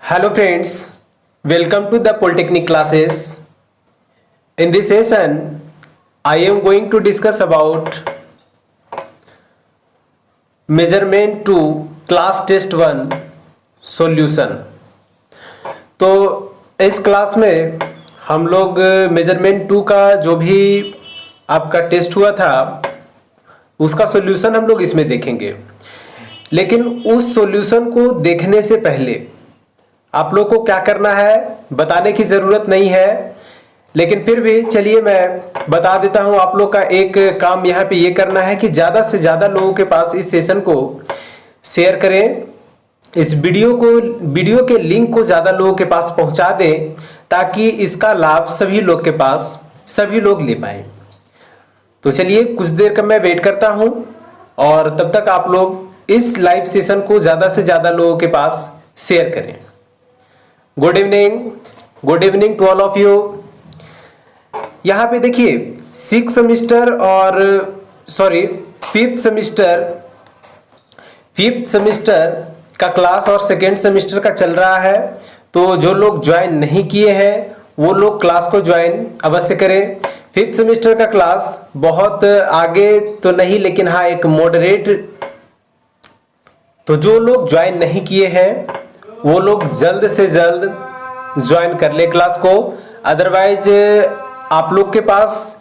Hello friends, welcome to the Polytechnic classes. In this session, I am going to discuss about measurement 2 class test 1 solution. तो इस class में हम लोग measurement 2 का जो भी आपका टेस्ट हुआ था उसका सॉल्यूशन हम लोग इसमें देखेंगे। लेकिन उस सॉल्यूशन को देखने से पहले आप लोग को क्या करना है बताने की ज़रूरत नहीं है, लेकिन फिर भी चलिए मैं बता देता हूं। आप लोग का एक काम यहाँ पे ये करना है कि ज़्यादा से ज़्यादा लोगों के पास इस सेशन को शेयर करें, इस वीडियो के लिंक को ज़्यादा लोगों के पास पहुँचा दें ताकि इसका लाभ सभी लोग के पास सभी लोग ले पाएँ। तो चलिए कुछ देर का मैं वेट करता हूँ और तब तक आप लोग इस लाइव सेशन को ज़्यादा से ज़्यादा लोगों के पास शेयर करें। Good evening to all of you. यहाँ पे देखिए फिफ्थ सेमिस्टर का क्लास और सेकेंड सेमिस्टर का चल रहा है। तो जो लोग ज्वाइन नहीं किए हैं वो लोग क्लास को ज्वाइन अवश्य करें। फिफ्थ सेमिस्टर का क्लास बहुत आगे तो नहीं, लेकिन हाँ एक मॉडरेट। तो जो लोग ज्वाइन नहीं किए हैं वो लोग जल्द से जल्द ज्वाइन कर ले क्लास को, अदरवाइज आप लोग के पास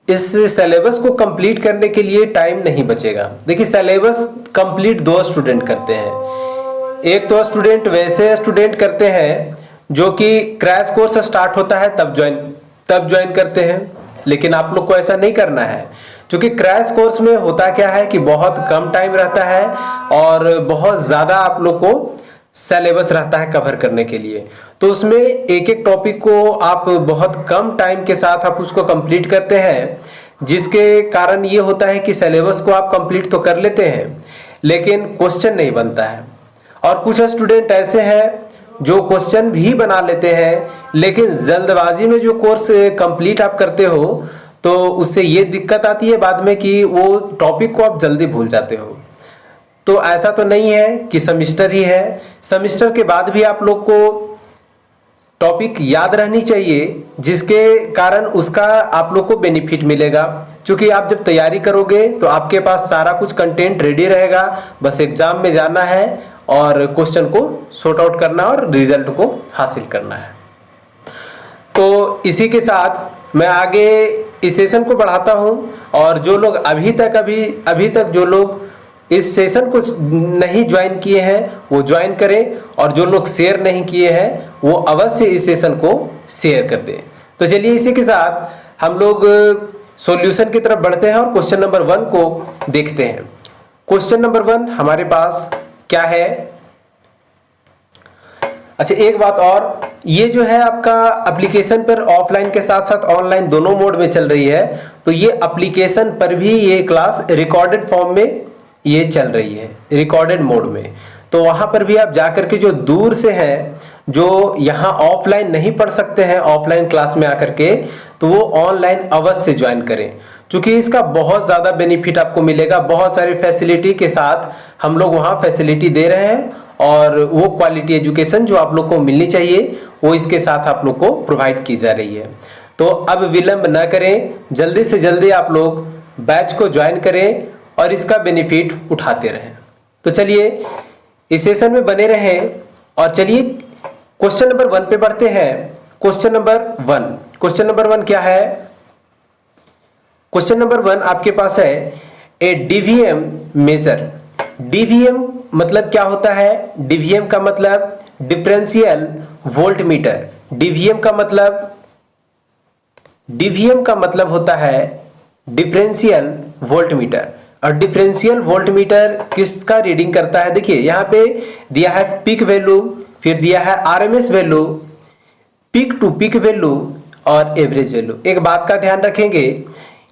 इस सिलेबस को कंप्लीट करने के लिए टाइम नहीं बचेगा। देखिए सिलेबस कंप्लीट दो स्टूडेंट करते हैं। एक तो स्टूडेंट वैसे स्टूडेंट करते हैं जो कि क्रैश कोर्स स्टार्ट होता है तब ज्वाइन करते हैं, लेकिन आप लोग को ऐसा नहीं करना है, क्योंकि क्रैश कोर्स में होता क्या है कि बहुत कम टाइम रहता है और बहुत ज़्यादा आप लोग को सिलेबस रहता है कवर करने के लिए। तो उसमें एक एक टॉपिक को आप बहुत कम टाइम के साथ आप उसको कंप्लीट करते हैं, जिसके कारण ये होता है कि सिलेबस को आप कंप्लीट तो कर लेते हैं लेकिन क्वेश्चन नहीं बनता है। और कुछ स्टूडेंट ऐसे हैं जो क्वेश्चन भी बना लेते हैं, लेकिन जल्दबाजी में जो कोर्स कंप्लीट आप करते हो तो उससे ये दिक्कत आती है बाद में कि वो टॉपिक को आप जल्दी भूल जाते हो। तो ऐसा तो नहीं है कि सेमिस्टर ही है, सेमिस्टर के बाद भी आप लोग को टॉपिक याद रहनी चाहिए, जिसके कारण उसका आप लोग को बेनिफिट मिलेगा। क्योंकि आप जब तैयारी करोगे तो आपके पास सारा कुछ कंटेंट रेडी रहेगा, बस एग्जाम में जाना है और क्वेश्चन को सॉर्ट आउट करना और रिजल्ट को हासिल करना है। तो इसी के साथ मैं आगे इस सेशन को बढ़ाता हूं और जो लोग अभी तक जो लोग इस सेशन को नहीं ज्वाइन किए हैं वो ज्वाइन करें, और जो लोग शेयर नहीं किए हैं वो अवश्य इस सेशन को शेयर कर दें। तो चलिए इसी के साथ हम लोग सॉल्यूशन की तरफ बढ़ते हैं और क्वेश्चन नंबर 1 को देखते हैं। क्वेश्चन नंबर 1 हमारे पास क्या है। अच्छा एक बात और, ये जो है आपका एप्लीकेशन पर ऑफलाइन के साथ साथ ऑनलाइन दोनों मोड में चल रही है। तो ये एप्लीकेशन पर भी ये क्लास रिकॉर्डेड फॉर्म में ये चल रही है, रिकॉर्डेड मोड में। तो वहां पर भी आप जाकर के जो दूर से हैं, जो यहाँ ऑफलाइन नहीं पढ़ सकते हैं ऑफलाइन क्लास में आकर के, तो वो ऑनलाइन अवश्य ज्वाइन करें, क्योंकि इसका बहुत ज़्यादा बेनिफिट आपको मिलेगा। बहुत सारी फैसिलिटी के साथ हम लोग वहाँ फैसिलिटी दे रहे हैं और वो क्वालिटी एजुकेशन जो आप लोग को मिलनी चाहिए वो इसके साथ आप लोग को प्रोवाइड की जा रही है। तो अब विलंब न करें, जल्दी से जल्दी आप लोग बैच को ज्वाइन करें और इसका बेनिफिट उठाते रहें। तो चलिए इस सेशन में बने रहें और चलिए क्वेश्चन नंबर 1 पे बढ़ते हैं। क्वेश्चन नंबर 1 क्या है। क्वेश्चन नंबर 1 आपके पास है ए डीवीएम मेजर। डीवीएम मतलब क्या होता है? डीवीएम का मतलब डिफरेंशियल वोल्ट मीटर। डीवीएम का मतलब होता है डिफरेंशियल वोल्ट मीटर। और डिफरेंशियल वोल्ट मीटर किसका रीडिंग करता है? देखिए यहाँ पे दिया है पीक वैल्यू, फिर दिया है RMS value, peak to peak value और एवरेज वैल्यू। एक बात का ध्यान रखेंगे,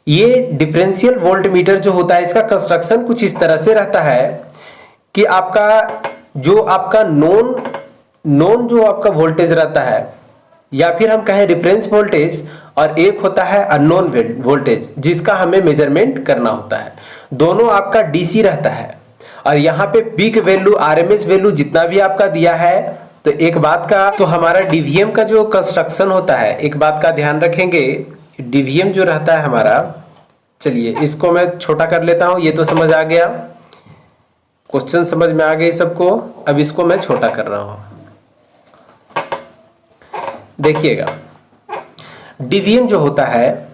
ये डिफरेंशियल वोल्ट मीटर जो होता है इसका कंस्ट्रक्शन कुछ इस तरह से रहता है कि आपका नॉन जो आपका वोल्टेज रहता है, या फिर हम कहें रेफरेंस वोल्टेज, और एक होता है अननोन वोल्टेज जिसका हमें मेजरमेंट करना होता है। दोनों आपका डीसी रहता है और यहाँ पे पीक वैल्यू आरएमएस वैल्यू जितना भी आपका दिया है तो एक बात का, तो हमारा डीवीएम का जो कंस्ट्रक्शन होता है, एक बात का ध्यान रखेंगे, डीवीएम जो रहता है हमारा, चलिए इसको मैं छोटा कर लेता हूं, ये तो समझ आ गया, क्वेश्चन समझ में आ गए सबको। अब इसको मैं छोटा कर रहा हूं, देखिएगा डीवीएम जो होता है,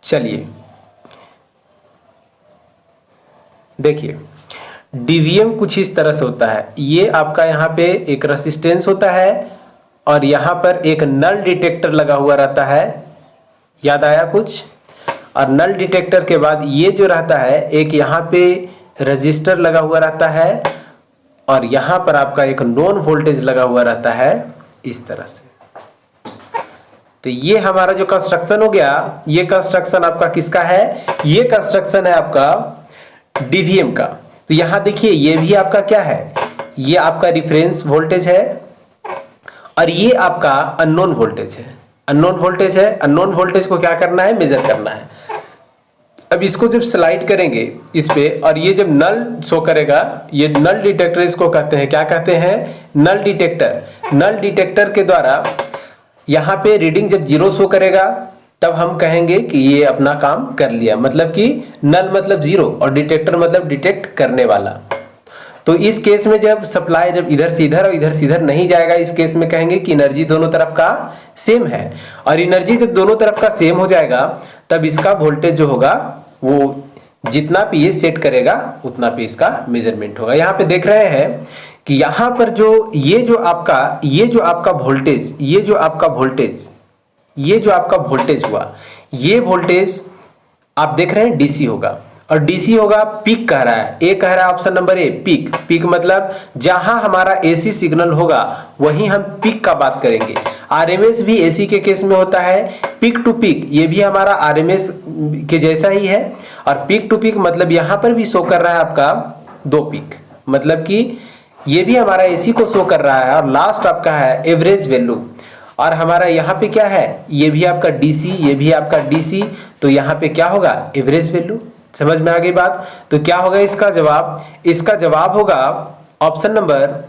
चलिए देखिए डीवीएम कुछ इस तरह से होता है। ये आपका यहाँ पे एक रेसिस्टेंस होता है और यहाँ पर एक नल डिटेक्टर लगा हुआ रहता है, याद आया कुछ? और नल डिटेक्टर के बाद ये जो रहता है, एक यहाँ पे रजिस्टर लगा हुआ रहता है और यहाँ पर आपका एक नॉन वोल्टेज लगा हुआ रहता है, इस तरह से। तो ये हमारा जो कंस्ट्रक्शन हो गया, ये कंस्ट्रक्शन आपका किसका है? ये कंस्ट्रक्शन है आपका डीवीएम का। तो यहां देखिए ये भी आपका क्या है? ये आपका रिफरेंस वोल्टेज है और ये आपका अननोन वोल्टेज है। अननोन वोल्टेज है, अननोन वोल्टेज को क्या करना है? मेजर करना है। अब इसको जब स्लाइड करेंगे इस पे और ये जब नल शो करेगा, ये नल डिटेक्टर इसको कहते हैं, क्या कहते हैं? नल डिटेक्टर। नल डिटेक्टर के द्वारा यहाँ पे रीडिंग जब 0 शो करेगा तब हम कहेंगे कि ये अपना काम कर लिया, मतलब कि नल मतलब 0 और डिटेक्टर मतलब डिटेक्ट करने वाला। तो इस केस में जब सप्लाई जब इधर से इधर और इधर से इधर नहीं जाएगा, इस केस में कहेंगे कि एनर्जी दोनों तरफ का सेम है। और एनर्जी जब दोनों तरफ का सेम हो जाएगा तब इसका वोल्टेज जो होगा वो जितना पे ये सेट करेगा उतना पे इसका मेजरमेंट होगा। यहाँ पे देख रहे हैं कि यहाँ पर जो ये जो आपका वोल्टेज, ये जो आपका वोल्टेज हुआ, ये वोल्टेज आप देख रहे हैं डीसी होगा और डीसी होगा, पीक कह रहा है, ए कह रहा है ऑप्शन नंबर ए, पीक। पीक मतलब जहां हमारा एसी सिग्नल होगा वहीं हम पीक का बात करेंगे। आरएमएस भी एसी के केस में होता है, पीक टू पीक ये भी हमारा आरएमएस के जैसा ही है। और पीक टू पीक मतलब यहां पर भी शो कर रहा है आपका 2 पीक, मतलब कि ये भी हमारा एसी को शो कर रहा है। और लास्ट आपका है एवरेज वैल्यू, और हमारा यहाँ पे क्या है? ये भी आपका डीसी, ये भी आपका डीसी, तो यहाँ पे क्या होगा? Average value. समझ में आ गई बात? तो क्या होगा इसका जवाब? इसका जवाब होगा option number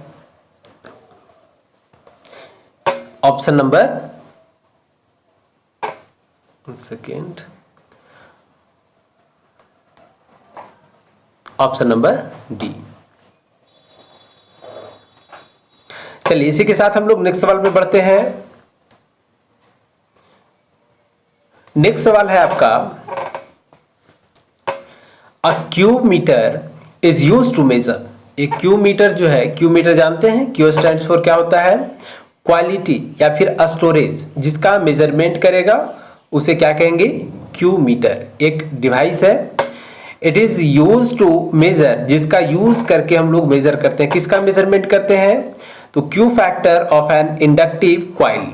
second, option number D. चलिए इसी के साथ हम लोग नेक्स्ट सवाल में बढ़ते हैं। नेक्स्ट सवाल है आपका, a cube meter is used to measure. एक क्यूब मीटर जो है, क्यूब मीटर जानते हैं, क्यू स्टैंड्स फॉर क्या होता है? क्वालिटी या फिर स्टोरेज, जिसका मेजरमेंट करेगा उसे क्या कहेंगे? Cube meter. एक डिवाइस है, it is use to measure, जिसका यूज करके हम लोग मेजर करते हैं। किसका मेजरमेंट करते हैं? तो Q factor of an inductive coil.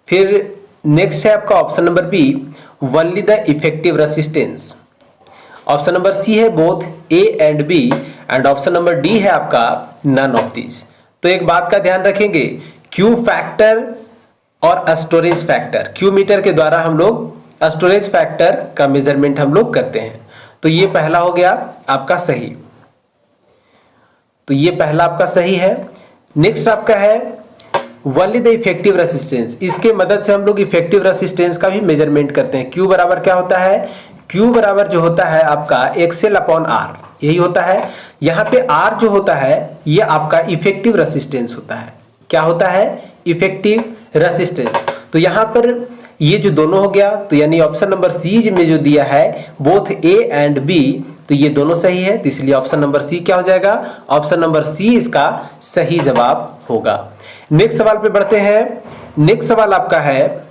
फिर नेक्स्ट है आपका option number B, only the effective resistance. Option number C है both A and B, and option number D है आपका नन ऑफ दिस। तो एक बात का ध्यान रखेंगे, क्यू फैक्टर और स्टोरेज फैक्टर, क्यू मीटर के द्वारा हम लोग स्टोरेज फैक्टर का मेजरमेंट हम लोग करते हैं। तो ये पहला हो गया आपका सही, तो ये पहला आपका सही है। नेक्स्ट आपका है ओनली द इफेक्टिव रेसिस्टेंस। इसके मदद से हम लोग इफेक्टिव रेसिस्टेंस का भी मेजरमेंट करते हैं। क्यू बराबर क्या होता है? क्यू बराबर जो होता है आपका एक्सएल अपॉन आर, यही होता है। यहाँ पे आर जो होता है ये आपका इफेक्टिव रेसिस्टेंस होता है। क्या होता है? Effective resistance. तो यहाँ पर ये जो दोनों हो गया, तो यानी ऑप्शन नंबर सी में जो दिया है बोथ ए एंड बी, तो ये दोनों सही है, तो इसलिए ऑप्शन नंबर सी क्या हो जाएगा? ऑप्शन नंबर सी इसका सही जवाब होगा। नेक्स्ट सवाल पे बढ़ते हैं। नेक्स्ट सवाल आपका है,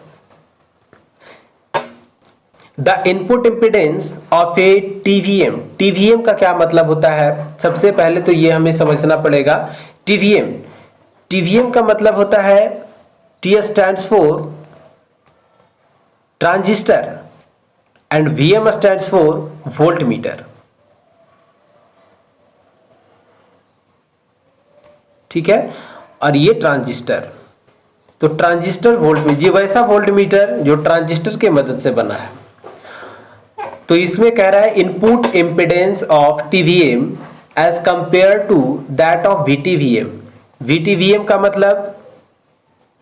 the input impedance of A TVM. TVM का क्या मतलब होता है? सबसे पहले तो ये हमें समझना पड़ेगा। टीवीएम का मतलब होता है, T stands for transistor and VM stands for volt meter. ठीक है, और ये ट्रांजिस्टर, तो ट्रांजिस्टर वोल्ट मीटर, ये वैसा वोल्ट मीटर जो ट्रांजिस्टर के मदद से बना है। तो इसमें कह रहा है input impedance of TVM as compare to that of VTVM. VTVM का मतलब,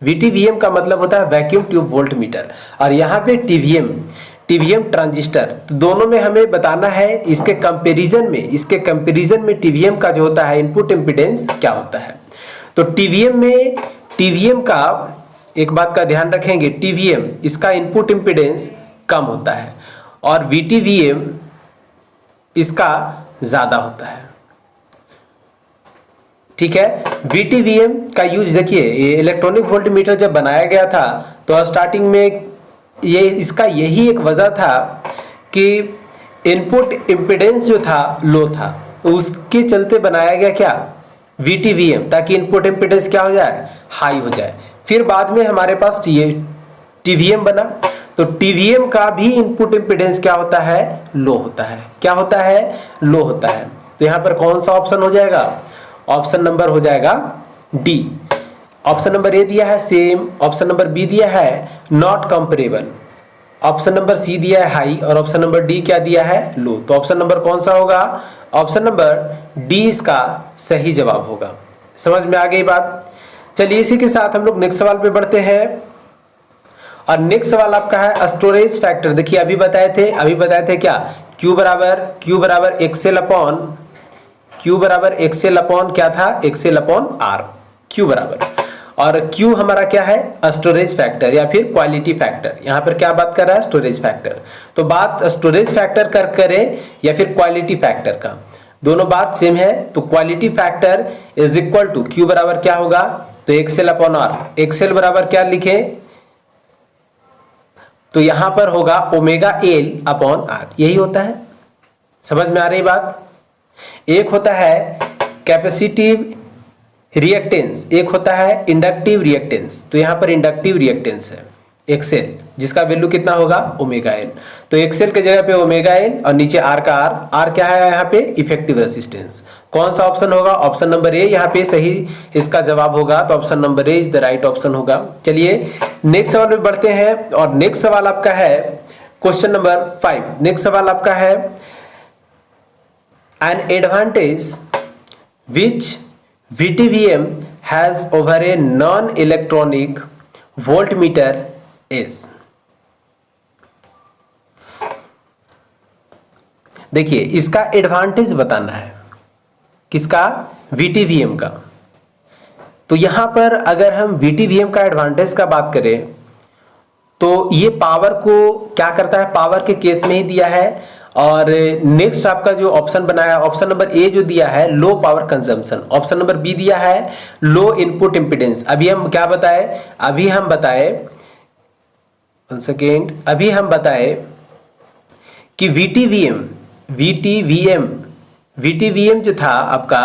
VTVM का मतलब होता है वैक्यूम ट्यूब वोल्ट मीटर, और यहाँ पे TVM ट्रांजिस्टर। तो दोनों में हमें बताना है इसके कंपैरिजन में TVM का जो होता है इनपुट इम्पीडेंस क्या होता है। तो TVM का एक बात का ध्यान रखेंगे, TVM इसका इनपुट इम्पीडेंस कम होता है और VTVM इसका ज्यादा होता है। ठीक है, VTVM का यूज देखिए, ये इलेक्ट्रॉनिक वोल्ट मीटर जब बनाया गया था तो स्टार्टिंग में ये इसका यही एक वजह था कि इनपुट इम्पीडेंस जो था लो था, तो उसके चलते बनाया गया क्या, VTVM, ताकि इनपुट इम्पीडेंस क्या हो जाए, हाई हो जाए। फिर बाद में हमारे पास ये TVM बना, तो TVM का भी इनपुट इम्पीडेंस क्या होता है, लो होता है। क्या होता है, लो होता है। तो यहाँ पर कौन सा ऑप्शन हो जाएगा, ऑप्शन नंबर हो जाएगा डी। ऑप्शन नंबर ए दिया है सेम, ऑप्शन नंबर बी दिया है not comparable, option number C दिया है हाई, और ऑप्शन नंबर डी क्या दिया है, लो। तो ऑप्शन नंबर कौन सा होगा, ऑप्शन नंबर डी इसका सही जवाब होगा। समझ में आ गई बात। चलिए इसी के साथ हम लोग नेक्स्ट सवाल पे बढ़ते हैं, और नेक्स्ट सवाल आपका है स्टोरेज फैक्टर। देखिए अभी बताए थे क्या, Q बराबर एक्सेल अपॉन क्या था, एक्सेल अपॉन R, Q बराबर, और Q हमारा क्या है, स्टोरेज फैक्टर या फिर क्वालिटी फैक्टर। यहाँ पर क्या बात कर रहा है, स्टोरेज फैक्टर। तो बात स्टोरेज फैक्टर करें या फिर क्वालिटी फैक्टर का, दोनों बात सेम है। तो quality factor is equal to Q बराबर क्या होगा, तो एक्सेल अपॉन R। एक्सेल बराबर क्या लिखें, तो यहां पर होगा ओमेगा L अपॉन R, यही होता है। समझ में आ रही बात। एक होता है कैपेसिटिव रिएक्टेंस, एक होता है इंडक्टिव रिएक्टेंस। तो यहां पर इंडक्टिव रिएक्टेंस है एक्सेल, जिसका वैल्यू कितना होगा, ओमेगा L। तो एक्सेल के जगह पे ओमेगा L और नीचे R का R क्या है यहाँ पे, इफेक्टिव रेसिस्टेंस। कौन सा ऑप्शन होगा, ऑप्शन नंबर ए यहाँ पे सही इसका जवाब होगा। तो option number A is the right option होगा। चलिए नेक्स्ट सवाल में बढ़ते हैं, और नेक्स्ट सवाल आपका है क्वेश्चन नंबर 5। नेक्स्ट सवाल आपका है an advantage which VTVM has over a non-electronic voltmeter is। देखिए इसका एडवांटेज बताना है, किसका, VTVM का। तो यहां पर अगर हम VTVM का एडवांटेज का बात करें तो ये पावर को क्या करता है, पावर के केस में ही दिया है। और नेक्स्ट आपका जो ऑप्शन बनाया, ऑप्शन नंबर ए जो दिया है low power consumption, option number B दिया है लो इनपुट इंपीडेंस। अभी हम क्या बताए, अभी हम बताए कि VTVM जो था आपका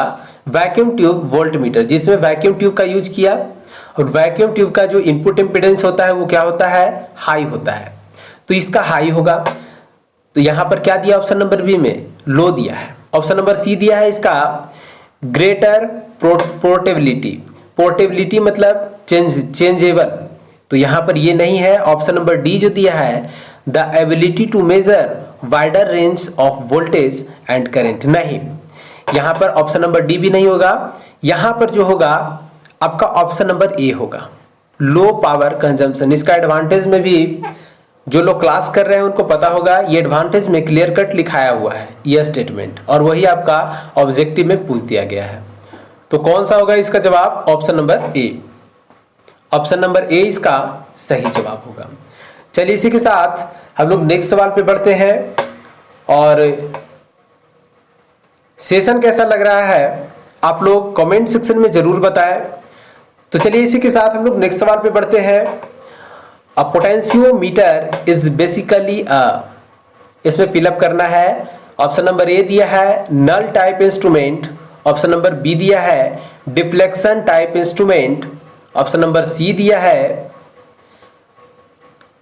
वैक्यूम ट्यूब वोल्ट मीटर, जिसमें वैक्यूम ट्यूब का यूज किया, और वैक्यूम ट्यूब का जो इनपुट इंपीडेंस होता है वो क्या होता है, हाई होता है। तो इसका हाई होगा। तो यहां पर क्या दिया, ऑप्शन नंबर बी में लो दिया है। ऑप्शन नंबर सी दिया है इसका ग्रेटर पोर्टेबिलिटी मतलब चेंजेबल। तो यहां पर ये नहीं है। ऑप्शन नंबर डी जो दिया है the ability to measure wider range of voltage and current, नहीं, यहां पर ऑप्शन नंबर डी भी नहीं होगा। यहां पर जो होगा आपका ऑप्शन नंबर ए होगा, लो पावर कंजम्पशन। इसका एडवांटेज में भी जो लोग क्लास कर रहे हैं उनको पता होगा, ये एडवांटेज में क्लियर कट लिखाया हुआ है ये स्टेटमेंट, और वही आपका ऑब्जेक्टिव में पूछ दिया गया है। तो कौन सा होगा इसका जवाब, ऑप्शन नंबर ए। ऑप्शन नंबर ए इसका सही जवाब होगा। चलिए इसी के साथ हम लोग नेक्स्ट सवाल पे बढ़ते हैं, और सेशन कैसा लग रहा है आप लोग कमेंट सेक्शन में जरूर बताएं। तो चलिए इसी के साथ हम लोग नेक्स्ट सवाल पे बढ़ते हैं। अ पोटेंशियोमीटर इज बेसिकली इसमें फिलअप करना है। ऑप्शन नंबर ए दिया है null type instrument, option number B दिया है deflection type instrument, option number C दिया है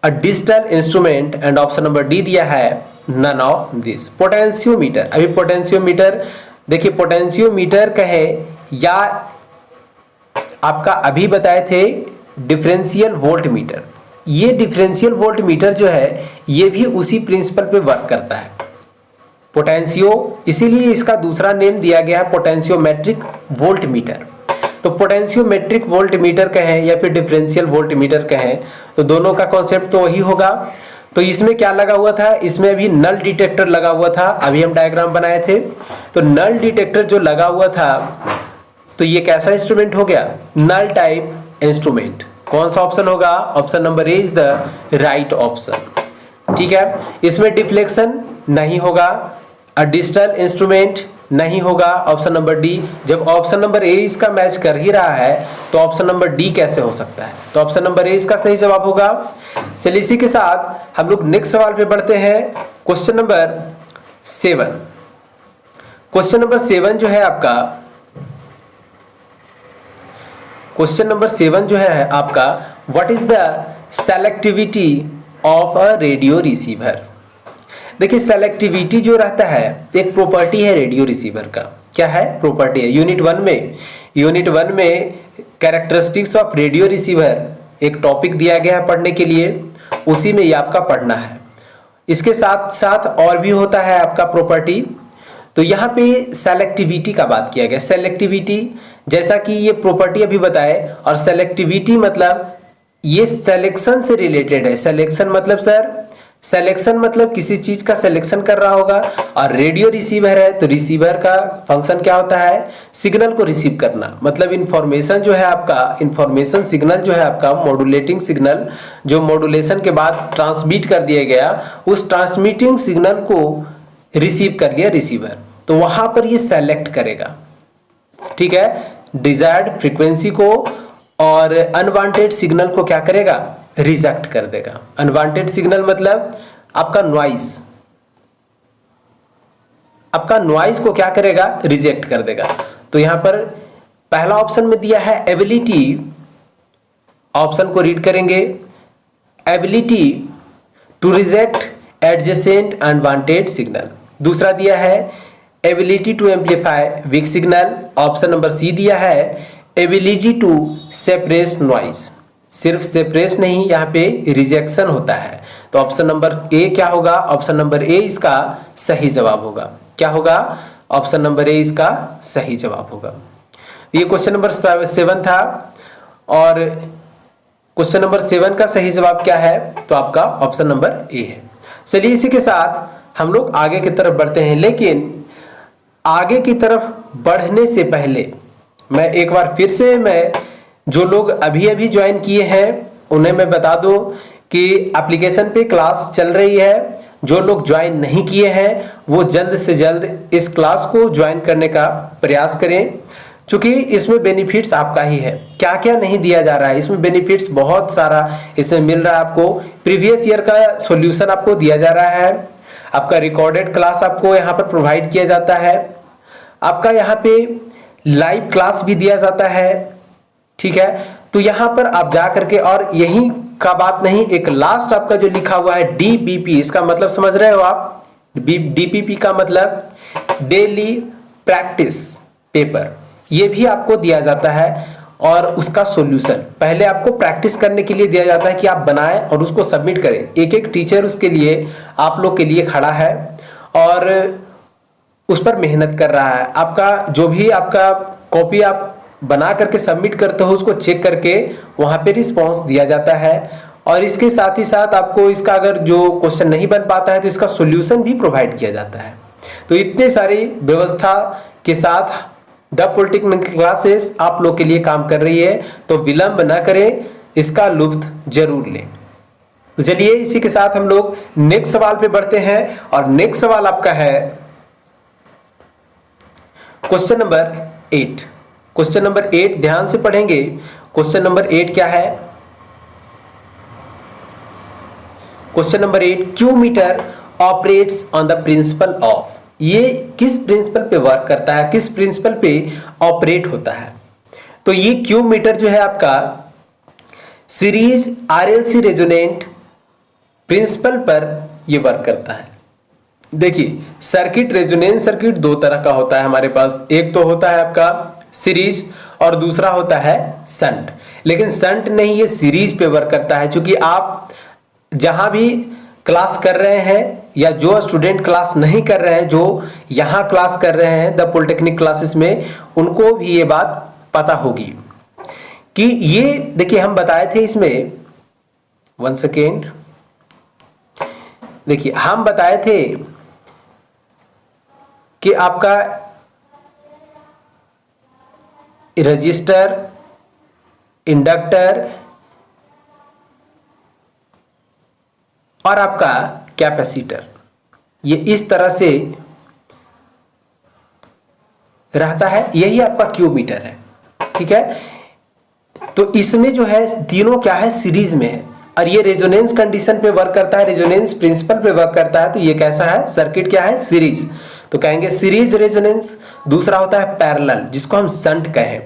a digital instrument, and option number D दिया है नन ऑफ दिस। पोटेंशियोमीटर, अभी पोटेंशियोमीटर देखिए, पोटेंशियोमीटर कहे या आपका अभी बताए थे डिफरेंशियल वोल्ट मीटर। ये डिफरेंशियल वोल्ट मीटर जो है ये भी उसी प्रिंसिपल पे वर्क करता है, पोटेंशियो, इसीलिए इसका दूसरा नेम दिया गया है पोटेंशियोमेट्रिक वोल्ट मीटर। तो पोटेंशियोमेट्रिक वोल्टमीटर कहें या फिर डिफरेंशियल वोल्टमीटर कहें, तो दोनों का कॉन्सेप्ट तो वही होगा। तो इसमें क्या लगा हुआ था, इसमें अभी नल डिटेक्टर लगा हुआ था, अभी हम डायग्राम बनाए थे। तो नल डिटेक्टर जो लगा हुआ था, तो ये कैसा इंस्ट्रूमेंट हो गया, नल टाइप इंस्ट्रूमेंट। कौन सा ऑप्शन होगा, option number A is the right option. ठीक है, इसमें डिफ्लेक्शन नहीं होगा, डिजिटल इंस्ट्रूमेंट नहीं होगा, ऑप्शन नंबर डी। जब ऑप्शन नंबर ए इसका मैच कर ही रहा है तो ऑप्शन नंबर डी कैसे हो सकता है, तो ऑप्शन नंबर ए इसका सही जवाब होगा। चलिए इसी के साथ हम लोग नेक्स्ट सवाल पे बढ़ते हैं, क्वेश्चन नंबर 7। क्वेश्चन नंबर 7 जो है आपका, क्वेश्चन नंबर 7 जो है आपका, what is the selectivity of a radio receiver. देखिए सेलेक्टिविटी जो रहता है एक प्रॉपर्टी है रेडियो रिसीवर का। क्या है, प्रॉपर्टी है। यूनिट 1 में कैरेक्टरिस्टिक्स ऑफ रेडियो रिसीवर एक टॉपिक दिया गया है पढ़ने के लिए, उसी में ये आपका पढ़ना है। इसके साथ साथ और भी होता है आपका प्रॉपर्टी। तो यहाँ पे सेलेक्टिविटी का बात किया गया। सेलेक्टिविटी जैसा कि ये प्रॉपर्टी अभी बताए, और सेलेक्टिविटी मतलब ये सिलेक्शन से रिलेटेड है। सिलेक्शन मतलब सर, सिलेक्शन मतलब किसी चीज का सिलेक्शन कर रहा होगा, और रेडियो रिसीवर है तो रिसीवर का फंक्शन क्या होता है, सिग्नल को रिसीव करना। मतलब इंफॉर्मेशन जो है आपका, इंफॉर्मेशन सिग्नल जो है आपका, मॉड्यूलेटिंग सिग्नल जो मॉड्यूलेशन के बाद ट्रांसमिट कर दिया गया, उस ट्रांसमिटिंग सिग्नल को रिसीव कर लिया रिसीवर, तो वहां पर ये सेलेक्ट करेगा। ठीक है, डिजायर्ड फ्रीक्वेंसी को और अनवांटेड सिग्नल को क्या करेगा, रिजेक्ट कर देगा। अनवांटेड सिग्नल मतलब आपका नॉइज, आपका नॉइज को क्या करेगा, रिजेक्ट कर देगा। तो यहां पर पहला ऑप्शन में दिया है एबिलिटी, ऑप्शन को रीड करेंगे, ability to reject adjacent unwanted signal. दूसरा दिया है ability to amplify weak signal, option number C दिया है एबिलिटी टू सेपरेट नॉइज। सिर्फ सेपरेट नहीं, यहाँ पे रिजेक्शन होता है। तो ऑप्शन नंबर ए क्या होगा, ऑप्शन नंबर ए इसका सही जवाब होगा। क्या होगा, ऑप्शन नंबर ए इसका सही जवाब होगा। ये क्वेश्चन नंबर 7 था, और क्वेश्चन नंबर 7 का सही जवाब क्या है, तो आपका ऑप्शन नंबर ए है। चलिए इसी के साथ हम लोग आगे की तरफ बढ़ते हैं, लेकिन आगे की तरफ बढ़ने से पहले मैं एक बार फिर से, मैं जो लोग अभी अभी ज्वाइन किए हैं उन्हें मैं बता दूं कि एप्लीकेशन पे क्लास चल रही है। जो लोग ज्वाइन नहीं किए हैं वो जल्द से जल्द इस क्लास को ज्वाइन करने का प्रयास करें, क्योंकि इसमें बेनिफिट्स आपका ही है। क्या क्या नहीं दिया जा रहा है, इसमें बेनिफिट्स बहुत सारा इसमें मिल रहा है आपको। प्रीवियस ईयर का सॉल्यूशन आपको दिया जा रहा है, आपका रिकॉर्डेड क्लास आपको यहाँ पर प्रोवाइड किया जाता है, आपका यहाँ पे लाइव क्लास भी दिया जाता है। ठीक है, तो यहां पर आप जा करके, और यही का बात नहीं, एक लास्ट आपका जो लिखा हुआ है डीपीपी, इसका मतलब समझ रहे हो आप, डीपीपी का मतलब डेली प्रैक्टिस पेपर, ये भी आपको दिया जाता है। और उसका सॉल्यूशन पहले आपको प्रैक्टिस करने के लिए दिया जाता है कि आप बनाएं और उसको सबमिट करें। एक एक टीचर उसके लिए, आप लोग के लिए खड़ा है और उस पर मेहनत कर रहा है। आपका जो भी आपका कॉपी आप बना करके सबमिट करते हो, उसको चेक करके वहां पे रिस्पॉन्स दिया जाता है। और इसके साथ ही साथ आपको इसका अगर जो क्वेश्चन नहीं बन पाता है तो इसका सॉल्यूशन भी प्रोवाइड किया जाता है। तो इतने सारी व्यवस्था के साथ द पॉलिटेक्निक क्लासेस आप लोग के लिए काम कर रही है, तो विलंब न करें, इसका लुत्फ जरूर लें। तो चलिए इसी के साथ हम लोग नेक्स्ट सवाल पे बढ़ते हैं, और नेक्स्ट सवाल आपका है क्वेश्चन नंबर 8। क्वेश्चन नंबर 8 ध्यान से पढ़ेंगे। क्वेश्चन नंबर 8 क्या है, question number 8, Q meter operates on the principle of. ये किस प्रिंसिपल पे वर्क करता है, किस प्रिंसिपल पे ऑपरेट होता है। तो ये क्यू मीटर जो है आपका सीरीज आरएलसी रेजोनेंट प्रिंसिपल पर ये वर्क करता है। देखिए सर्किट, रेजोनेंस सर्किट दो तरह का होता है हमारे पास, एक तो होता है आपका सीरीज और दूसरा होता है शंट। लेकिन शंट नहीं, ये सीरीज पे वर्क करता है, क्योंकि आप जहां भी क्लास कर रहे हैं या जो स्टूडेंट क्लास नहीं कर रहे हैं, जो यहाँ क्लास कर रहे हैं द पॉलिटेक्निक क्लासेस में, उनको भी ये बात पता होगी कि ये देखिए हम बताए थे इसमें, 1 सेकेंड, देखिए हम बताए थे कि आपका रजिस्टर, इंडक्टर और आपका कैपेसिटर ये इस तरह से रहता है, यही आपका क्यू मीटर है। ठीक है, तो इसमें जो है तीनों क्या है, सीरीज में है और ये रेजोनेंस कंडीशन पे वर्क करता है, रेजोनेंस प्रिंसिपल पे वर्क करता है। तो ये कैसा है, सर्किट क्या है, सीरीज। तो कहेंगे सीरीज रेजोनेंस। दूसरा होता है पैरेलल, जिसको हम शंट कहें।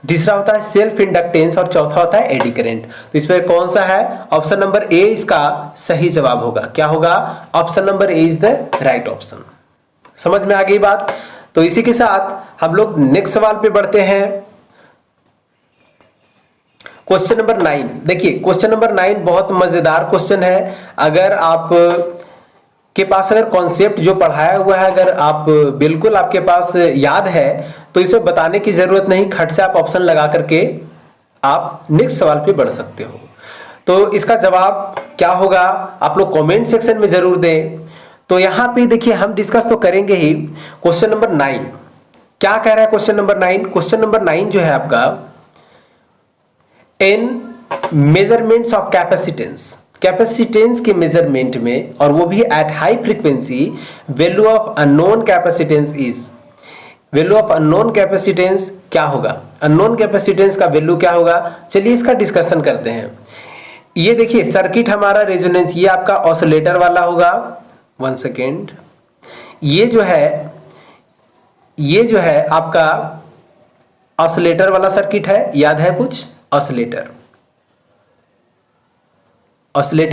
तीसरा होता है सेल्फ इंडक्टेंस और चौथा होता है एडी करंट। तो इसमें कौन सा है, ऑप्शन नंबर ए इसका सही जवाब होगा। क्या होगा, option number A is the right option. समझ में आ गई बात। तो इसी के साथ हम लोग नेक्स्ट सवाल पे बढ़ते हैं। Question number 9। देखिए क्वेश्चन नंबर 9 बहुत मजेदार क्वेश्चन है। अगर आप के पास अगर कॉन्सेप्ट जो पढ़ाया हुआ है अगर आप बिल्कुल आपके पास याद है तो इसमें बताने की जरूरत नहीं, खट से आप ऑप्शन लगा करके आप नेक्स्ट सवाल पे बढ़ सकते हो। तो इसका जवाब क्या होगा आप लोग कमेंट सेक्शन में जरूर दें। तो यहां पे देखिए हम डिस्कस तो करेंगे ही। क्वेश्चन नंबर 9 क्या कह रहा है, क्वेश्चन नंबर 9, क्वेश्चन नंबर 9 जो है आपका, इन मेजरमेंट्स ऑफ कैपेसिटेंस, कैपेसिटेंस के मेजरमेंट में और वो भी eight high frequency, value of unknown capacitance is, value of unknown capacitance क्या होगा, अननोन कैपेसिटेंस का वैल्यू क्या होगा। चलिए इसका डिस्कशन करते हैं। ये देखिए सर्किट हमारा रेजोनेंस, ये आपका ऑसिलेटर वाला होगा। 1 सेकेंड, ये जो है आपका ऑसिलेटर वाला सर्किट है, याद है कुछ, ऑसिलेटर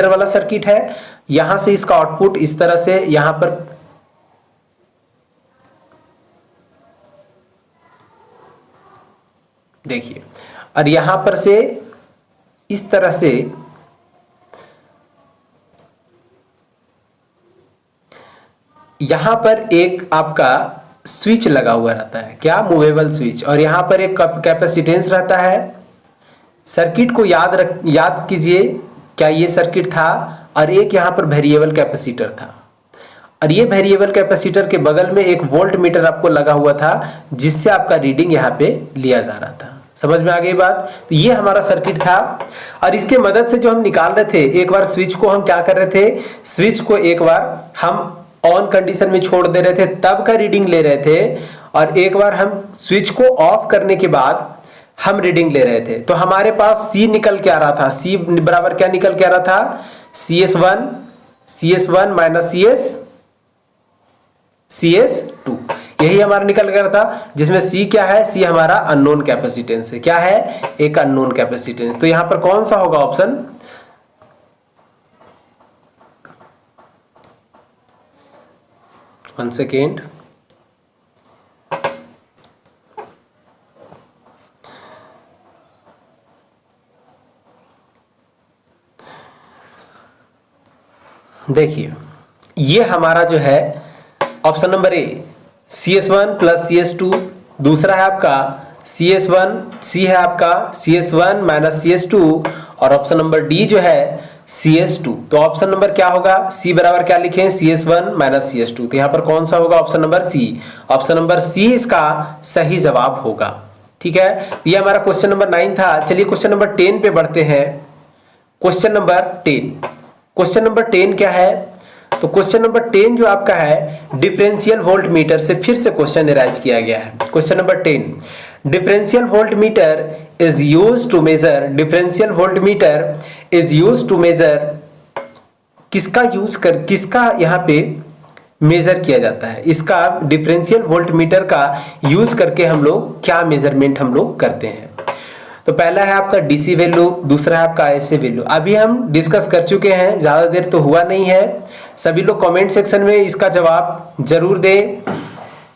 वाला सर्किट है। यहां से इसका आउटपुट इस तरह से यहां पर देखिए, और यहां पर से इस तरह से यहां पर एक आपका स्विच लगा हुआ रहता है, क्या, मूवेबल स्विच, और यहां पर एक कैपेसिटेंस रहता है। सर्किट को याद कीजिए, क्या ये सर्किट था, और एक यहां पर वेरिएबल कैपेसिटर था, और ये वेरिएबल कैपेसिटर के बगल में एक वोल्ट मीटर आपको लगा हुआ था जिससे आपका रीडिंग यहाँ पे लिया जा रहा था। समझ में आ गई बात। तो ये हमारा सर्किट था और इसके मदद से जो हम निकाल रहे थे, एक बार स्विच को हम क्या कर रहे थे, स्विच को एक बार हम ऑन कंडीशन में छोड़ दे रहे थे तब का रीडिंग ले रहे थे, और एक बार हम स्विच को ऑफ करने के बाद हम रीडिंग ले रहे थे। तो हमारे पास C निकल के आ रहा था, C बराबर क्या निकल के आ रहा था, CS1 माइनस CS2, यही हमारा निकल गया था, जिसमें C क्या है, C हमारा अननोन कैपेसिटेंस है। क्या है, एक अननोन कैपेसिटेंस। तो यहां पर कौन सा होगा ऑप्शन, वन सेकेंड, देखिए ये हमारा जो है ऑप्शन नंबर ए CS1 प्लस CS2, दूसरा है आपका CS1, C है आपका CS1 माइनस CS2, और ऑप्शन नंबर डी जो है CS2। तो ऑप्शन नंबर क्या होगा, C बराबर क्या लिखें, CS1 माइनस CS2। तो यहाँ पर कौन सा होगा, option number C, option number C इसका सही जवाब होगा। ठीक है, ये हमारा क्वेश्चन नंबर 9 था। चलिए क्वेश्चन नंबर 10 पे बढ़ते हैं। क्वेश्चन नंबर 10, क्वेश्चन नंबर 10 क्या है, तो क्वेश्चन नंबर 10 जो आपका है डिफरेंशियल वोल्ट मीटर से फिर से क्वेश्चन अरेंज किया गया है। Question number 10, differential volt meter is used to measure, differential volt meter is used to measure, किसका यहाँ पे मेजर किया जाता है, इसका डिफरेंशियल वोल्ट मीटर का यूज करके हम लोग क्या मेजरमेंट हम लोग करते हैं। तो पहला है आपका डीसी वैल्यू, दूसरा है आपका एसी वैल्यू। अभी हम डिस्कस कर चुके हैं, ज्यादा देर तो हुआ नहीं है। सभी लोग कमेंट सेक्शन में इसका जवाब जरूर दें।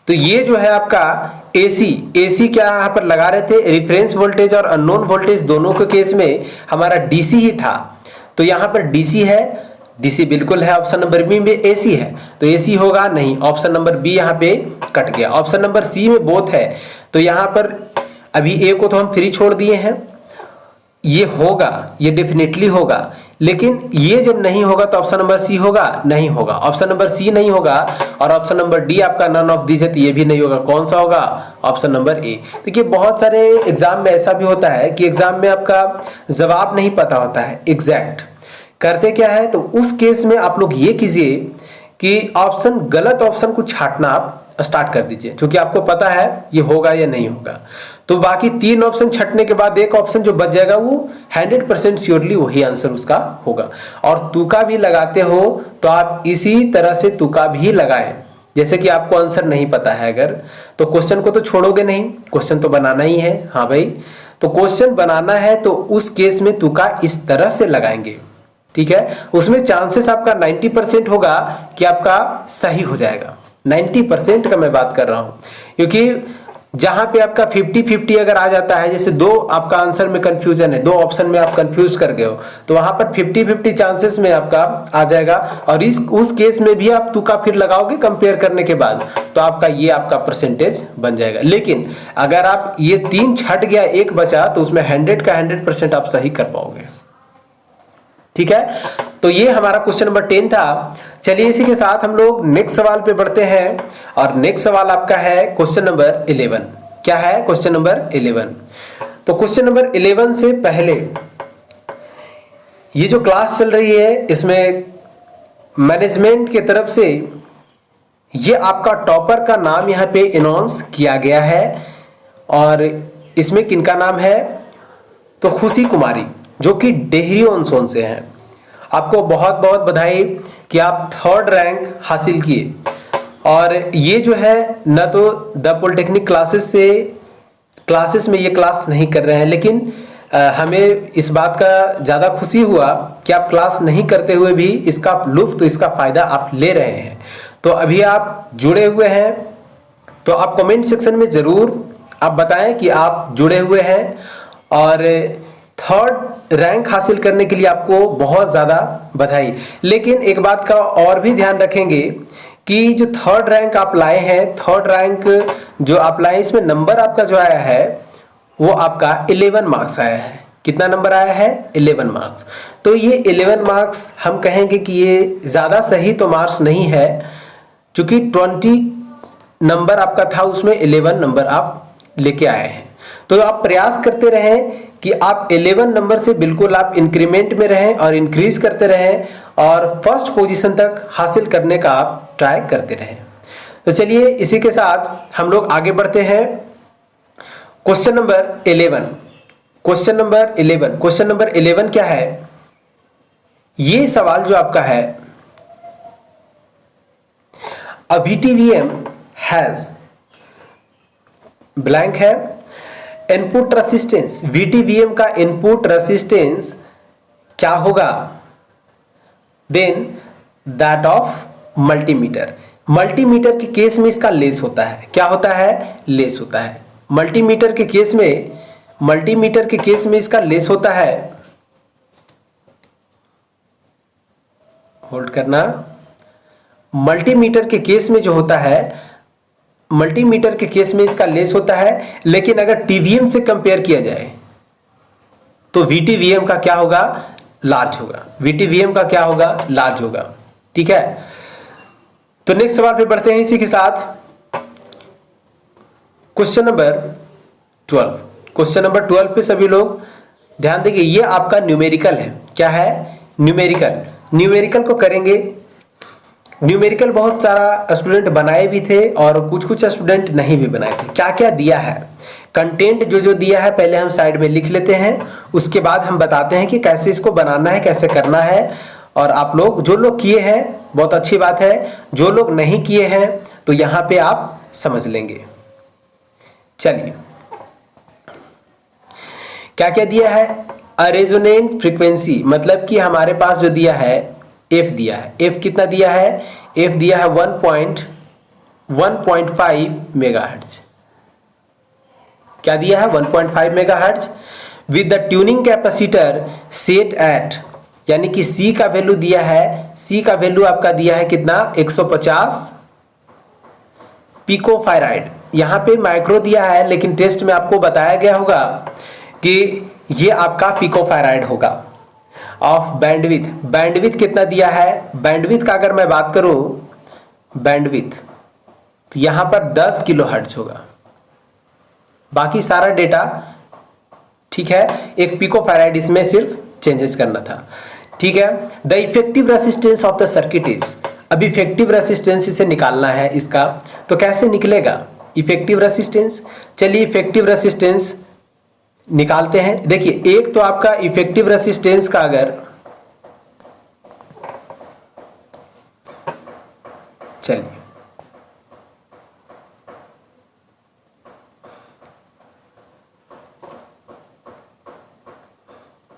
तो ये जो है आपका एसी क्या यहाँ पर लगा रहे थे, रेफरेंस वोल्टेज और अननोन वोल्टेज दोनों के केस में हमारा डीसी ही था। तो यहाँ पर डीसी है, डीसी बिल्कुल है। ऑप्शन नंबर बी में एसी है, तो एसी होगा नहीं, ऑप्शन नंबर बी यहाँ पे कट गया। ऑप्शन नंबर सी में बोथ है, तो यहाँ पर अभी ए को तो हम फ्री छोड़ दिए हैं, ये होगा, ये डेफिनेटली होगा, लेकिन ये जब नहीं होगा तो ऑप्शन नंबर सी होगा, नहीं होगा, ऑप्शन नंबर सी नहीं होगा, और ऑप्शन नंबर डी आपका नन ऑफ दीज है तो ये भी नहीं होगा। कौन सा होगा? ऑप्शन नंबर ए। देखिए बहुत सारे एग्जाम में ऐसा भी होता है कि एग्जाम में आपका जवाब नहीं पता होता है एग्जैक्ट, करते क्या है, तो उस केस में आप लोग ये कीजिए कि ऑप्शन, गलत ऑप्शन को छांटना आप स्टार्ट कर दीजिए, क्योंकि आपको पता है ये होगा या नहीं होगा। तो बाकी 3 ऑप्शन छटने के बाद एक ऑप्शन जो बच जाएगा वो 100% श्योरली वही आंसर उसका होगा। और तुका भी लगाते हो तो आप इसी तरह से तुका भी लगाएं। जैसे कि आपको आंसर नहीं पता है अगर, तो क्वेश्चन को तो छोड़ोगे नहीं, क्वेश्चन तो बनाना ही है। हाँ भाई, तो क्वेश्चन बनाना है तो उस केस में तुका इस तरह से लगाएंगे, ठीक है। उसमें चांसेस आपका 90% होगा कि आपका सही हो जाएगा। 90% का मैं बात कर रहा हूं, क्योंकि जहां पे आपका 50-50 अगर आ जाता है, जैसे 2 आपका आंसर में कंफ्यूजन है, 2 ऑप्शन में आप कंफ्यूज कर गए हो, तो वहां पर 50-50 चांसेस में आपका आ जाएगा। और उस केस में भी आप तुका फिर लगाओगे कंपेयर करने के बाद, तो आपका ये आपका परसेंटेज बन जाएगा। लेकिन अगर आप ये 3 छट गया, 1 बचा, तो उसमें 100 का 100% आप सही कर पाओगे, ठीक है। तो ये हमारा क्वेश्चन नंबर 10 था। चलिए इसी के साथ हम लोग नेक्स्ट सवाल पे बढ़ते हैं, और नेक्स्ट सवाल आपका है क्वेश्चन नंबर 11। क्या है? Question number 11। तो क्वेश्चन नंबर 11 से पहले ये जो क्लास चल रही है इसमें मैनेजमेंट की तरफ से ये आपका टॉपर का नाम यहाँ पे अनाउंस किया गया है, और इसमें किनका नाम है? तो खुशी कुमारी, जो कि डेहरी ऑन सोन से हैं। आपको बहुत बहुत बधाई कि आप 3rd रैंक हासिल किए। और ये जो है न तो द पॉलिटेक्निक क्लासेस में ये क्लास नहीं कर रहे हैं, लेकिन हमें इस बात का ज़्यादा खुशी हुआ कि आप क्लास नहीं करते हुए भी इसका लुत्फ, तो इसका फ़ायदा आप ले रहे हैं। तो अभी आप जुड़े हुए हैं, तो आप कमेंट सेक्शन में ज़रूर आप बताएं कि आप जुड़े हुए हैं। और 3rd रैंक हासिल करने के लिए आपको बहुत ज़्यादा बधाई। लेकिन एक बात का और भी ध्यान रखेंगे कि जो 3rd रैंक आप लाए हैं, 3rd रैंक जो आप लाए, इसमें नंबर आपका जो आया है वो आपका 11 मार्क्स आया है। कितना नंबर आया है? 11 मार्क्स। तो ये 11 मार्क्स हम कहेंगे कि ये ज़्यादा सही तो मार्क्स नहीं है, क्योंकि 20 नंबर आपका था, उसमें 11 नंबर आप लेके आए हैं। तो आप प्रयास करते रहें कि आप 11 नंबर से बिल्कुल आप इंक्रीमेंट में रहें और इंक्रीज करते रहें, और फर्स्ट पोजीशन तक हासिल करने का आप ट्राई करते रहें। तो चलिए इसी के साथ हम लोग आगे बढ़ते हैं। Question number 11। क्वेश्चन नंबर 11 क्या है? ये सवाल जो आपका है, a VTVM has ब्लैंक है, इनपुट रेसिस्टेंस। VTVM का इनपुट रेसिस्टेंस क्या होगा? Then that of multimeter. Multimeter के केस में इसका लेस होता है। क्या होता है? लेस होता है। मल्टीमीटर के केस में इसका लेस होता है। होल्ड करना। मल्टीमीटर के केस में जो होता है, मल्टीमीटर के केस में इसका लेस होता है, लेकिन अगर टीवीएम से कंपेयर किया जाए तो VTVM का क्या होगा? लार्ज होगा। VTVM का क्या होगा? लार्ज होगा, ठीक है। तो नेक्स्ट सवाल पे बढ़ते हैं इसी के साथ। Question number 12। क्वेश्चन नंबर 12 पे सभी लोग ध्यान देंगे। ये आपका न्यूमेरिकल है। क्या है? न्यूमेरिकल को करेंगे। न्यूमेरिकल बहुत सारा स्टूडेंट बनाए भी थे और कुछ स्टूडेंट नहीं भी बनाए थे। क्या क्या दिया है, कंटेंट जो दिया है पहले हम साइड में लिख लेते हैं, उसके बाद हम बताते हैं कि कैसे इसको बनाना है, कैसे करना है। और आप लोग जो लोग किए हैं बहुत अच्छी बात है, जो लोग नहीं किए हैं तो यहाँ पे आप समझ लेंगे। चलिए क्या क्या दिया है? अ रेजोनेंट फ्रीक्वेंसी, मतलब कि हमारे पास जो दिया है एफ दिया है। एफ कितना दिया है? एफ दिया है 1.5 मेगाहर्ट्ज। क्या दिया है? 1.5 megahertz with the tuning capacitor set at, यानी कि सी का वैल्यू दिया है। सी का वैल्यू आपका दिया है कितना? 150 पिकोफैराड। यहाँ पे माइक्रो दिया है, लेकिन टेस्ट में आपको बताया गया होगा कि ये आपका पिकोफैराड होगा। ऑफ बैंडविथ, बैंडविथ कितना दिया है, बैंडविथ का अगर मैं बात करूं, बैंडविथ तो यहां पर 10 किलो हर्ट्ज होगा। बाकी सारा डेटा ठीक है, एक पिकोफैराड इसमें सिर्फ चेंजेस करना था। ठीक है, the effective resistance of the circuit is, अब इफेक्टिव रेसिस्टेंस इसे निकालना है इसका, तो कैसे निकलेगा इफेक्टिव रेसिस्टेंस? चलिए इफेक्टिव रेसिस्टेंस निकालते हैं। देखिए एक तो आपका इफेक्टिव रेसिस्टेंस का अगर, चलिए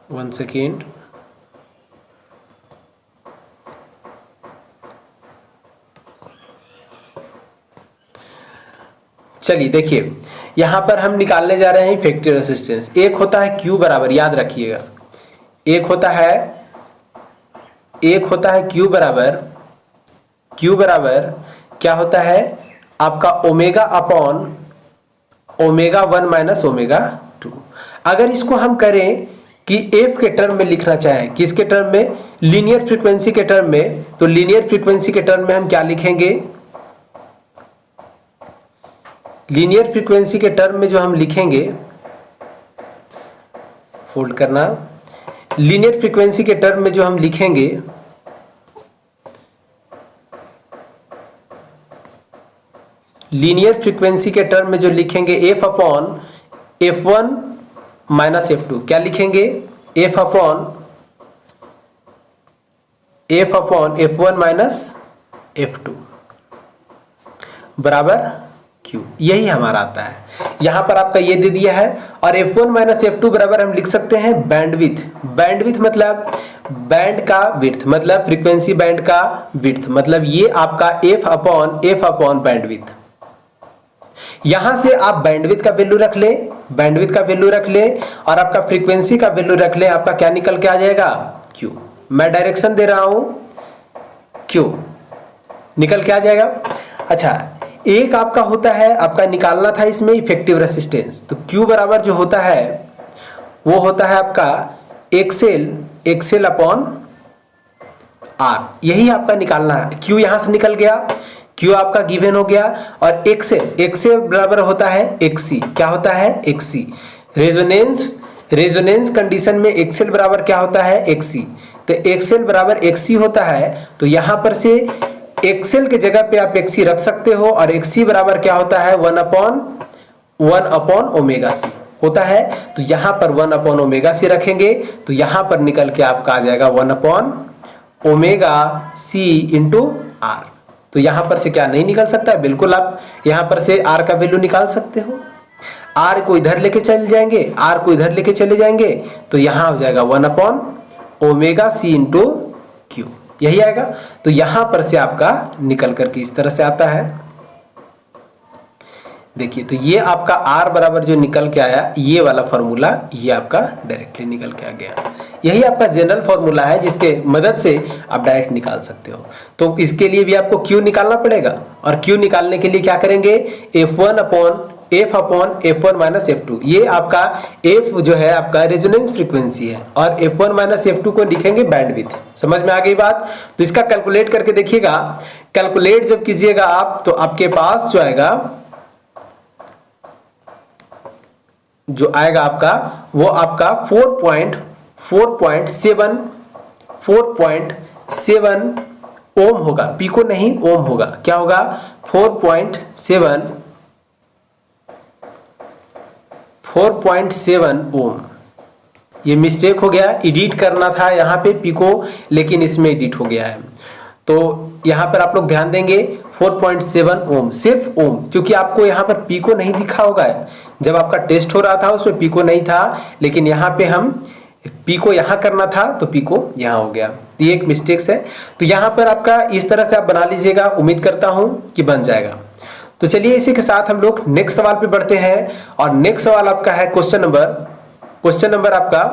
वन सेकेंड, चलिए देखिए यहां पर हम निकालने जा रहे हैं इफेक्टिव रेसिस्टेंस। एक होता है Q बराबर, याद रखिएगा, एक होता है Q बराबर क्या होता है आपका omega upon omega 1 minus omega 2। अगर इसको हम करें कि F के टर्म में लिखना चाहें, किसके टर्म में, लीनियर फ्रीक्वेंसी के टर्म में, तो लीनियर फ्रीक्वेंसी के टर्म में हम क्या लिखेंगे, लीनियर फ्रीक्वेंसी के टर्म में जो हम लिखेंगे, होल्ड करना, लीनियर फ्रीक्वेंसी के टर्म में जो हम लिखेंगे, लीनियर फ्रीक्वेंसी के टर्म में जो लिखेंगे F upon F1 minus F2, क्या लिखेंगे, F upon F1 minus F2 बराबर Q, यही हमारा आता है। यहां पर आपका ये दे दिया है, और F1 माइनस F2 बराबर हम लिख सकते हैं बैंडविथ। बैंडविथ मतलब बैंड का विड्थ, मतलब फ्रीक्वेंसी बैंड का विड्थ, मतलब ये आपका F अपॉन बैंडविथ। यहां से आप बैंडविथ का वैल्यू रख ले, बैंडविथ का वैल्यू रख ले, और आपका फ्रीक्वेंसी का वैल्यू रख ले, आपका क्या निकल के आ जाएगा, Q। मैं डायरेक्शन दे रहा हूं, Q निकल के आ जाएगा। अच्छा, एक आपका होता है, आपका निकालना था इसमें इफेक्टिव रेसिस्टेंस, तो Q बराबर जो होता है वो होता है आपका एक्सेल अपॉन R, यही आपका निकालना है। Q यहां से निकल गया, Q आपका गिवन हो गया, और एक्सेल बराबर होता है XC, क्या होता है XC। रेजोनेंस कंडीशन में एक्सेल बराबर क्या होता है XC, तो एक्सेल बराबर XC होता है, तो यहां पर से एक्सेल के जगह पे आप XC रख सकते हो, और XC बराबर क्या होता है 1 अपॉन ओमेगा C होता है, तो यहां पर 1 अपॉन ओमेगा C रखेंगे, तो यहां पर निकल के आपका आ जाएगा 1 upon omega C into R। तो यहां पर से क्या नहीं निकल सकता, बिल्कुल आप यहां पर से R का वैल्यू निकाल सकते हो। R को इधर लेके चले जाएंगे, R को इधर लेके चले जाएंगे, तो यहां हो जाएगा 1 upon omega C into Q, यही आएगा। तो यहां पर से आपका निकल करके इस तरह से आता है। देखिए, तो ये आपका R बराबर जो निकल के आया, ये वाला फॉर्मूला ये आपका डायरेक्टली निकल के आ गया। यही आपका जनरल फॉर्मूला है जिसके मदद से आप डायरेक्ट निकाल सकते हो। तो इसके लिए भी आपको Q निकालना पड़ेगा, और Q निकालने के लिए क्या करेंगे, F upon F1 minus F2, ये आपका F जो है आपका रेजोनेंस फ्रीक्वेंसी है, और F1 माइनस F2 को लिखेंगे बैंडविड्थ। समझ में आ गई बात? तो इसका कैलकुलेट करके देखिएगा, कैलकुलेट जब कीजिएगा आप, तो आपके पास जो आएगा आपका, वो आपका 4.7 ओम होगा, पिको नहीं ओम होगा। क्या होगा, 4.7 ओम। ये मिस्टेक हो गया, एडिट करना था यहाँ पे पिको, लेकिन इसमें एडिट हो गया है। तो यहाँ पर आप लोग ध्यान देंगे 4.7 ओम, सिर्फ ओम, क्योंकि आपको यहाँ पर पिको नहीं दिखा होगा। जब आपका टेस्ट हो रहा था उसमें पिको नहीं था, लेकिन यहाँ पे हम पिको यहाँ करना था तो पिको यहाँ हो गया। तो ये एक मिस्टेक है। तो यहाँ पर आपका इस तरह से आप बना लीजिएगा, उम्मीद करता हूँ कि बन जाएगा। तो चलिए इसी के साथ हम लोग नेक्स्ट सवाल पे बढ़ते हैं, और नेक्स्ट सवाल आपका है क्वेश्चन नंबर आपका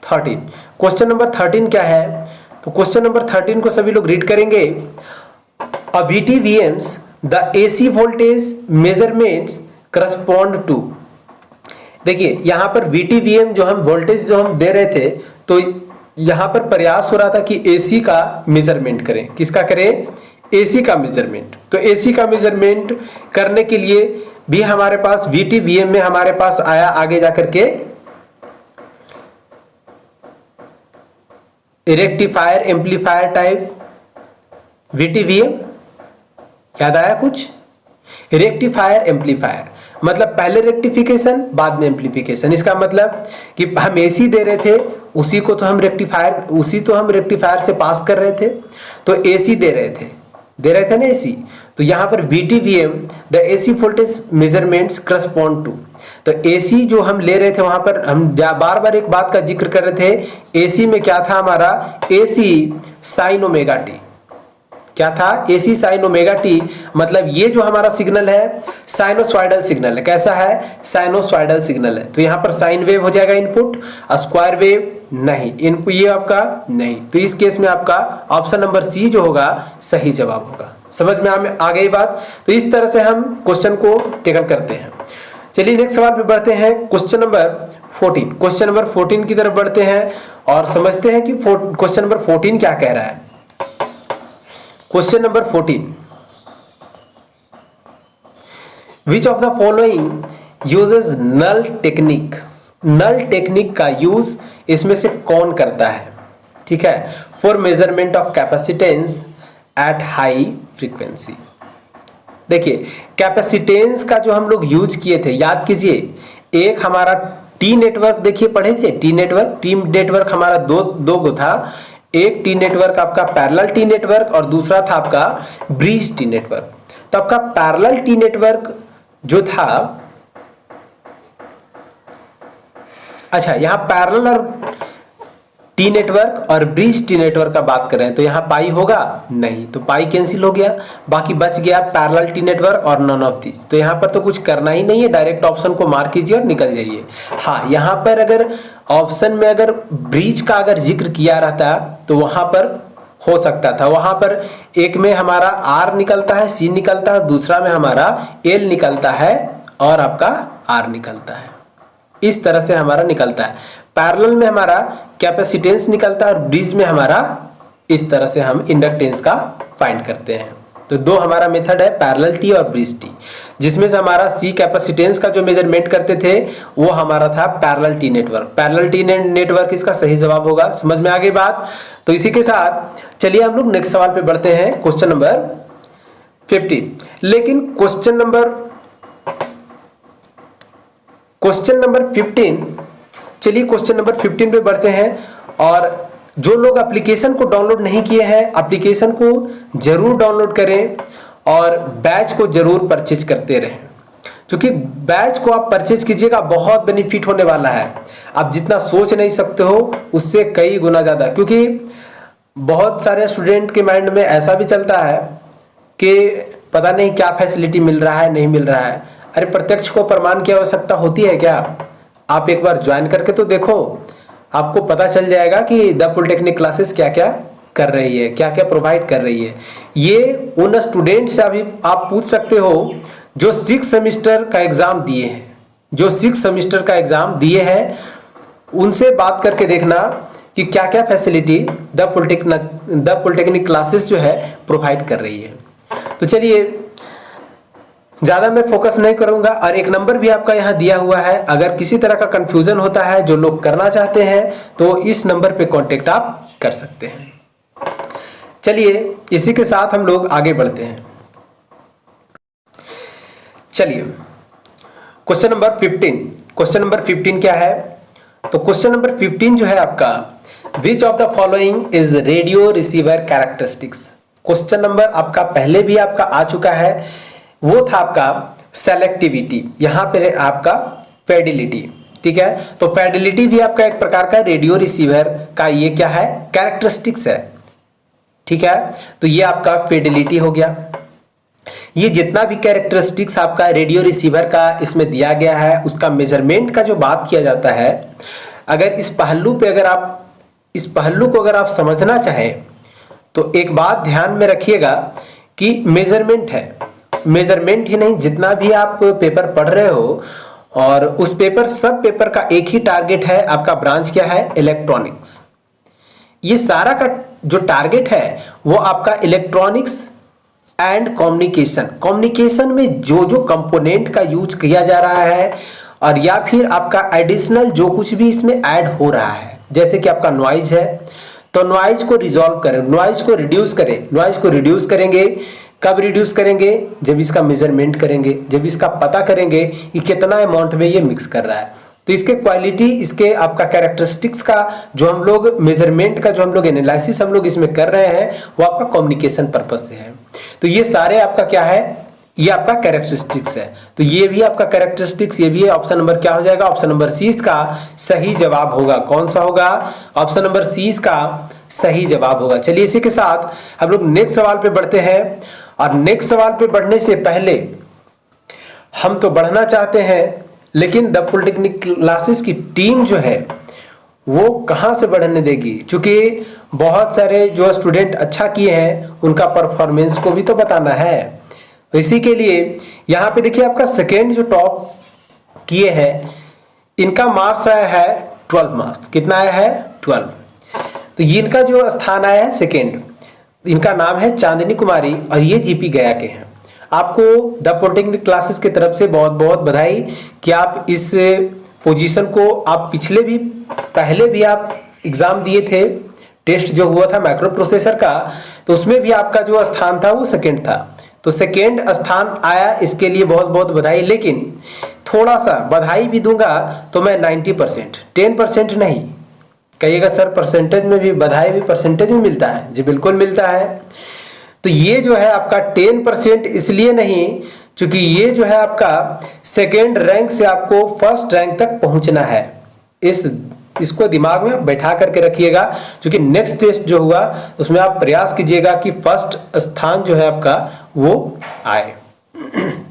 13। क्वेश्चन नंबर 13 क्या है, तो क्वेश्चन नंबर 13 को सभी लोग रीड करेंगे। A VT VMs the AC voltage measurements correspond to. देखिए यहां पर VTVM जो हम वोल्टेज जो हम दे रहे थे, तो यहां पर प्रयास हो रहा था कि एसी का मेजरमेंट करें। किसका करें? एसी का मेजरमेंट। तो एसी का मेजरमेंट करने के लिए भी हमारे पास VTVM में हमारे पास आया आगे जाकर के रेक्टिफायर एम्पलीफायर टाइप VTVM। याद आया कुछ? रेक्टिफायर एम्पलीफायर मतलब पहले रेक्टिफिकेशन बाद में एम्पलीफिकेशन। इसका मतलब कि हम एसी दे रहे थे, उसी को तो हम रेक्टिफायर से पास कर रहे थे। तो एसी दे रहे थे ना एसी। तो यहां पर VTVM the AC voltage measurements correspond to. तो एसी जो हम ले रहे थे वहां पर हम बार बार एक बात का जिक्र कर रहे थे, एसी में क्या था हमारा? AC sine omega T. क्या था? AC sine omega T. मतलब ये जो हमारा सिग्नल है साइनोसॉइडल सिग्नल है। कैसा है? साइनोसॉइडल सिग्नल है। तो यहां पर साइन वेव हो जाएगा इनपुट, स्क्वायर वेव नहीं। इनपुट ये आपका नहीं। तो इस केस में आपका ऑप्शन नंबर सी जो होगा सही जवाब होगा। समझ में आ गई बात? तो इस तरह से हम क्वेश्चन को टेकल करते हैं। चलिए नेक्स्ट सवाल पे बढ़ते हैं। Question number 14। क्वेश्चन नंबर 14 की तरफ बढ़ते हैं और समझते हैं कि क्वेश्चन नंबर 14 क्या कह रहा है। Question number 14, which of the following uses null technique? Null technique का यूज इसमें से कौन करता है? ठीक है, for measurement of capacitance at high frequency. देखिए कैपेसिटेंस का जो हम लोग यूज किए थे, याद कीजिए, एक हमारा टी नेटवर्क देखिए पढ़े थे। टी नेटवर्क हमारा दो गो था। एक टी नेटवर्क आपका पैरेलल टी नेटवर्क और दूसरा था आपका ब्रिज टी नेटवर्क। तो आपका पैरेलल टी नेटवर्क जो था, अच्छा यहां पैरेलल और टी नेटवर्क और ब्रिज टी नेटवर्क का बात कर रहे हैं, तो यहां पाई होगा नहीं, तो पाई कैंसिल हो गया। बाकी बच गया पैरेलल टी नेटवर्क और नॉन ऑफ दिस। तो यहां पर तो कुछ करना ही नहीं है, डायरेक्ट ऑप्शन को मार्क कीजिए और निकल जाइए। हाँ, यहां पर अगर ऑप्शन में अगर ब्रिज का अगर जिक्र किया रहता तो वहां पर हो सकता था। वहां पर एक में हमारा R निकलता है, C निकलता है, दूसरा में हमारा L निकलता है और आपका R निकलता है। इस तरह से हमारा निकलता है। पैरेलल में हमारा कैपेसिटेंस निकलता है और ब्रिज में हमारा इस तरह से हम इंडक्टेंस का फाइंड करते हैं। तो दो हमारा मेथड है, पैरेलल टी और ब्रिज टी, जिसमें से हमारा सी कैपेसिटेंस का जो मेजरमेंट करते थे वो हमारा था parallel T network. Parallel T network इसका सही जवाब होगा। समझ में आ गई बात? तो इसी के साथ चलिए हम लोग नेक्स्ट सवाल पे बढ़ते हैं, क्वेश्चन नंबर 15। लेकिन क्वेश्चन नंबर 15, चलिए क्वेश्चन नंबर 15 पे बढ़ते हैं। और जो लोग एप्लीकेशन को डाउनलोड नहीं किए हैं, एप्लीकेशन को जरूर डाउनलोड करें और बैच को जरूर परचेज करते रहें, क्योंकि बैच को आप परचेज कीजिएगा, बहुत बेनिफिट होने वाला है। आप जितना सोच नहीं सकते हो उससे कई गुना ज़्यादा, क्योंकि बहुत सारे स्टूडेंट के माइंड में ऐसा भी चलता है कि पता नहीं क्या फैसिलिटी मिल रहा है, नहीं मिल रहा है। अरे प्रत्यक्ष को प्रमाण की आवश्यकता होती है क्या? आप एक बार ज्वाइन करके तो देखो, आपको पता चल जाएगा कि द पॉलिटेक्निक क्लासेस क्या क्या कर रही है, क्या क्या प्रोवाइड कर रही है। ये उन स्टूडेंट से अभी आप पूछ सकते हो जो 6 सेमेस्टर का एग्जाम दिए हैं, जो 6 सेमेस्टर का एग्जाम दिए हैं, उनसे बात करके देखना कि क्या क्या फैसिलिटी द पॉलिटेक्निक क्लासेस जो है प्रोवाइड कर रही है। तो चलिए ज्यादा मैं फोकस नहीं करूंगा, और एक नंबर भी आपका यहां दिया हुआ है। अगर किसी तरह का कंफ्यूजन होता है, जो लोग करना चाहते हैं, तो इस नंबर पे कांटेक्ट आप कर सकते हैं। चलिए इसी के साथ हम लोग आगे बढ़ते हैं। चलिए क्वेश्चन नंबर 15। क्वेश्चन नंबर 15 क्या है? तो क्वेश्चन नंबर 15 जो है आपका, विच of the following is radio receiver characteristics. Question number आपका पहले भी आपका आ चुका है, वो था आपका सेलेक्टिविटी, यहां पे आपका फिडेलिटी। ठीक है, तो फिडेलिटी भी आपका एक प्रकार का रेडियो रिसीवर का ये क्या है? कैरेक्टरिस्टिक्स है। ठीक है, तो ये आपका फिडेलिटी हो गया। ये जितना भी कैरेक्टरिस्टिक्स आपका रेडियो रिसीवर का इसमें दिया गया है, उसका मेजरमेंट का जो बात किया जाता है, अगर इस पहलू पे अगर आप इस पहलू को अगर आप समझना चाहें तो एक बात ध्यान में रखिएगा कि मेजरमेंट है मेजरमेंट ही नहीं, जितना भी आप पेपर पढ़ रहे हो और उस पेपर सब पेपर का एक ही टारगेट है, आपका ब्रांच क्या है, इलेक्ट्रॉनिक्स। ये सारा का जो टारगेट है वो आपका इलेक्ट्रॉनिक्स एंड कम्युनिकेशन, कम्युनिकेशन में जो जो कंपोनेंट का यूज किया जा रहा है और या फिर आपका एडिशनल जो कुछ भी इसमें ऐड हो रहा है, जैसे कि आपका नॉइज है तो नॉइज को रिजॉल्व करें, नॉइज को रिड्यूस करें। नॉइज को रिड्यूस करेंगे, कब रिड्यूस करेंगे, जब इसका मेजरमेंट करेंगे, जब इसका पता करेंगे कि कितना अमाउंट में ये मिक्स कर रहा है। तो इसके क्वालिटी, इसके आपका कैरेक्टरिस्टिक्स का जो हम लोग मेजरमेंट का जो हम लोग एनालिसिस हम लोग इसमें कर रहे हैं वो आपका कम्युनिकेशन पर्पस से है। तो ये सारे आपका क्या है, ये आपका कैरेक्टरिस्टिक्स है। तो ये भी आपका कैरेक्टरिस्टिक्स, ये भी है। ऑप्शन नंबर क्या हो जाएगा, ऑप्शन नंबर सी इसका सही जवाब होगा। कौन सा होगा, ऑप्शन नंबर सी इसका सही जवाब होगा। चलिए इसी के साथ हम लोग नेक्स्ट सवाल पे बढ़ते हैं। और नेक्स्ट सवाल पे बढ़ने से पहले हम तो बढ़ना चाहते हैं, लेकिन द पॉलिटेक्निक क्लासेस की टीम जो है वो कहां से बढ़ने देगी, क्योंकि बहुत सारे जो स्टूडेंट अच्छा किए हैं उनका परफॉर्मेंस को भी तो बताना है। तो इसी के लिए यहाँ पे देखिए आपका सेकेंड जो टॉप किए हैं इनका मार्क्स आया है 12 मार्क्स। कितना आया है, 12। तो ये इनका जो स्थान आया है सेकेंड, इनका नाम है चांदनी कुमारी और ये जीपी गया के हैं। आपको द पॉलिटेक्निक क्लासेस की तरफ से बहुत बहुत बधाई कि आप इस पोजीशन को, आप पिछले भी पहले भी आप एग्जाम दिए थे, टेस्ट जो हुआ था माइक्रो प्रोसेसर का, तो उसमें भी आपका जो स्थान था वो सेकेंड था। तो सेकेंड स्थान आया, इसके लिए बहुत बहुत बधाई। लेकिन थोड़ा सा बधाई भी दूंगा तो मैं 90%, 10% नहीं। कहिएगा सर परसेंटेज में भी बधाई भी परसेंटेज में मिलता है, जी बिल्कुल मिलता है। तो ये जो है आपका 10% इसलिए नहीं क्योंकि ये जो है आपका सेकेंड रैंक से आपको फर्स्ट रैंक तक पहुंचना है। इसको दिमाग में बैठा करके रखिएगा, क्योंकि नेक्स्ट टेस्ट जो हुआ उसमें आप प्रयास कीजिएगा कि फर्स्ट स्थान जो है आपका वो आए।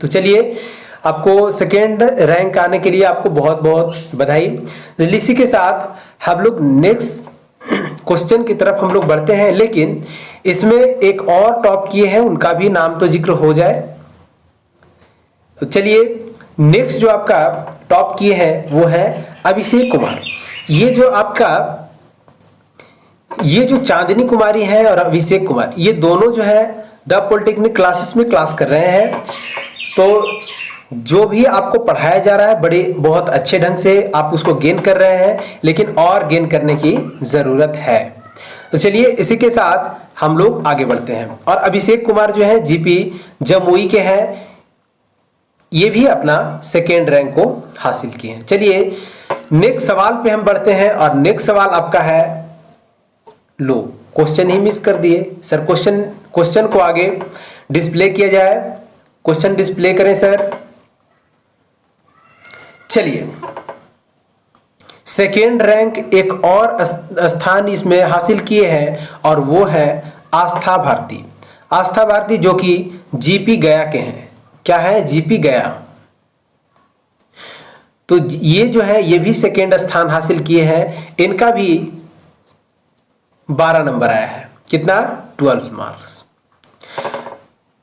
तो चलिए, आपको सेकेंड रैंक आने के लिए आपको बहुत बहुत बधाई। इसी के साथ हम लोग नेक्स्ट क्वेश्चन की तरफ हम लोग बढ़ते हैं, लेकिन इसमें एक और टॉप किए हैं, उनका भी नाम तो जिक्र हो जाए। तो चलिए, नेक्स्ट जो आपका टॉप किए हैं वो है अभिषेक कुमार। ये जो आपका ये जो चांदनी कुमारी है और अभिषेक कुमार, ये दोनों जो है द पॉलिटेक्निक क्लासेस में क्लास कर रहे हैं। तो जो भी आपको पढ़ाया जा रहा है बड़े बहुत अच्छे ढंग से आप उसको गेन कर रहे हैं, लेकिन और गेन करने की जरूरत है। तो चलिए इसी के साथ हम लोग आगे बढ़ते हैं। और अभिषेक कुमार जो है जीपी जमुई के हैं, ये भी अपना सेकेंड रैंक को हासिल किए हैं। चलिए नेक्स्ट सवाल पे हम बढ़ते हैं और नेक्स्ट सवाल आपका है, लो क्वेश्चन ही मिस कर दिए सर। क्वेश्चन को आगे डिस्प्ले किया जाए, क्वेश्चन डिस्प्ले करें सर। चलिए, सेकेंड रैंक एक और स्थान इसमें हासिल किए हैं और वो है आस्था भारती। आस्था भारती जो कि जीपी गया के हैं। क्या है, जीपी गया। तो ये जो है ये भी सेकेंड स्थान हासिल किए हैं, इनका भी 12 नंबर आया है। कितना, 12 मार्क्स।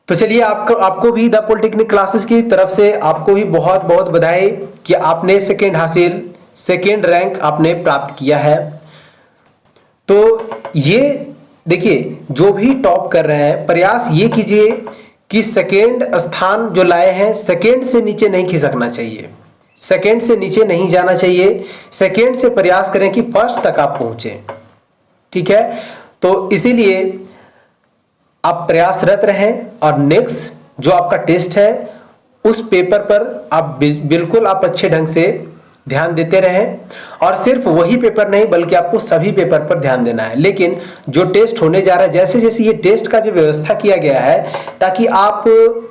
तो चलिए, आपको भी द पॉलिटेक्निक क्लासेस की तरफ से आपको भी बहुत बहुत बधाई कि आपने सेकेंड रैंक आपने प्राप्त किया है। तो ये देखिए, जो भी टॉप कर रहे हैं प्रयास ये कीजिए कि सेकेंड स्थान जो लाए हैं सेकेंड से नीचे नहीं खिसकना चाहिए, सेकेंड से नीचे नहीं जाना चाहिए। सेकेंड से प्रयास करें कि फर्स्ट तक आप पहुंचे, ठीक है। तो इसीलिए आप प्रयासरत रहें और नेक्स्ट जो आपका टेस्ट है उस पेपर पर आप बिल्कुल आप अच्छे ढंग से ध्यान देते रहें। और सिर्फ वही पेपर नहीं बल्कि आपको सभी पेपर पर ध्यान देना है। लेकिन जो टेस्ट होने जा रहा है, जैसे जैसे ये टेस्ट का जो व्यवस्था किया गया है, ताकि आप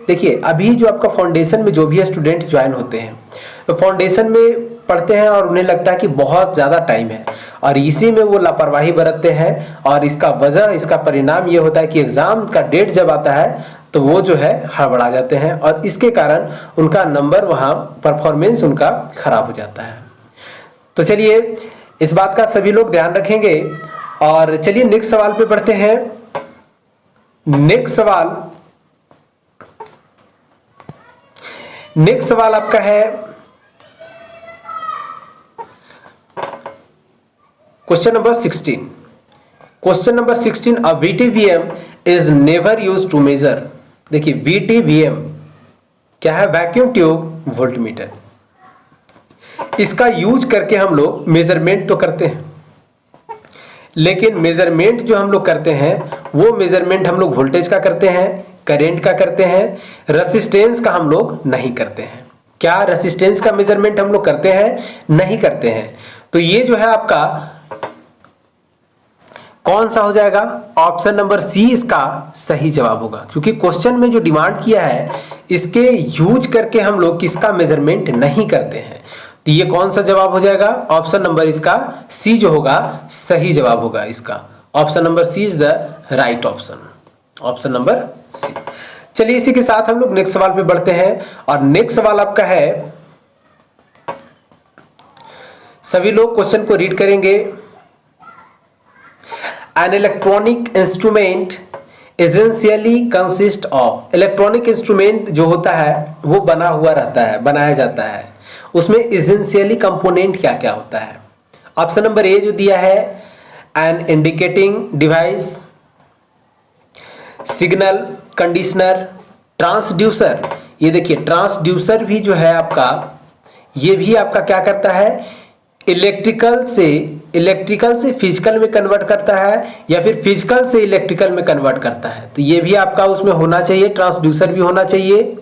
देखिए अभी जो आपका फाउंडेशन में जो भी स्टूडेंट ज्वाइन होते हैं तो फाउंडेशन में पढ़ते हैं और उन्हें लगता है कि बहुत ज़्यादा टाइम है और इसी में वो लापरवाही बरतते हैं। और इसका परिणाम ये होता है कि एग्ज़ाम का डेट जब आता है तो वो जो है हड़बड़ा जाते हैं और इसके कारण उनका नंबर वहाँ परफॉर्मेंस उनका खराब हो जाता है। तो चलिए, इस बात का सभी लोग ध्यान रखेंगे। और चलिए नेक्स्ट सवाल पे बढ़ते हैं। नेक्स्ट सवाल नेक्स्ट सवाल आपका है question number 16। Question number 16, a VTVM is never use to measure. देखिए VTVM क्या है? Vacuum tube voltmeter. इसका यूज करके हम लोग मेजरमेंट तो करते हैं, लेकिन मेजरमेंट जो हम लोग करते हैं वो मेजरमेंट हम लोग वोल्टेज का करते हैं, करंट का करते हैं, रेसिस्टेंस का हम लोग नहीं करते हैं। क्या रेसिस्टेंस का मेजरमेंट हम लोग करते हैं? नहीं करते हैं। तो ये जो है आपका कौन सा हो जाएगा? ऑप्शन नंबर सी इसका सही जवाब होगा, क्योंकि क्वेश्चन में जो डिमांड किया है इसके यूज करके हम लोग किसका मेजरमेंट नहीं करते हैं। तो ये कौन सा जवाब हो जाएगा? ऑप्शन नंबर इसका सी जो होगा सही जवाब होगा इसका। Option number C is the right option, option number C. चलिए इसी के साथ हम लोग नेक्स्ट सवाल पे बढ़ते हैं, और नेक्स्ट सवाल आपका है, सभी लोग क्वेश्चन को रीड करेंगे। An electronic instrument essentially consists of। Electronic instrument जो होता है वो बना हुआ रहता है, बनाया जाता है, उसमें एसेंशियली कंपोनेंट क्या क्या होता है? ऑप्शन नंबर ए जो दिया है, an indicating device, signal conditioner, transducer. ये देखिए ट्रांसड्यूसर भी जो है आपका, ये भी आपका क्या करता है? इलेक्ट्रिकल से फिजिकल में कन्वर्ट करता है, या फिर फिजिकल से इलेक्ट्रिकल में कन्वर्ट करता है। तो ये भी आपका उसमें होना चाहिए, ट्रांसड्यूसर भी होना चाहिए,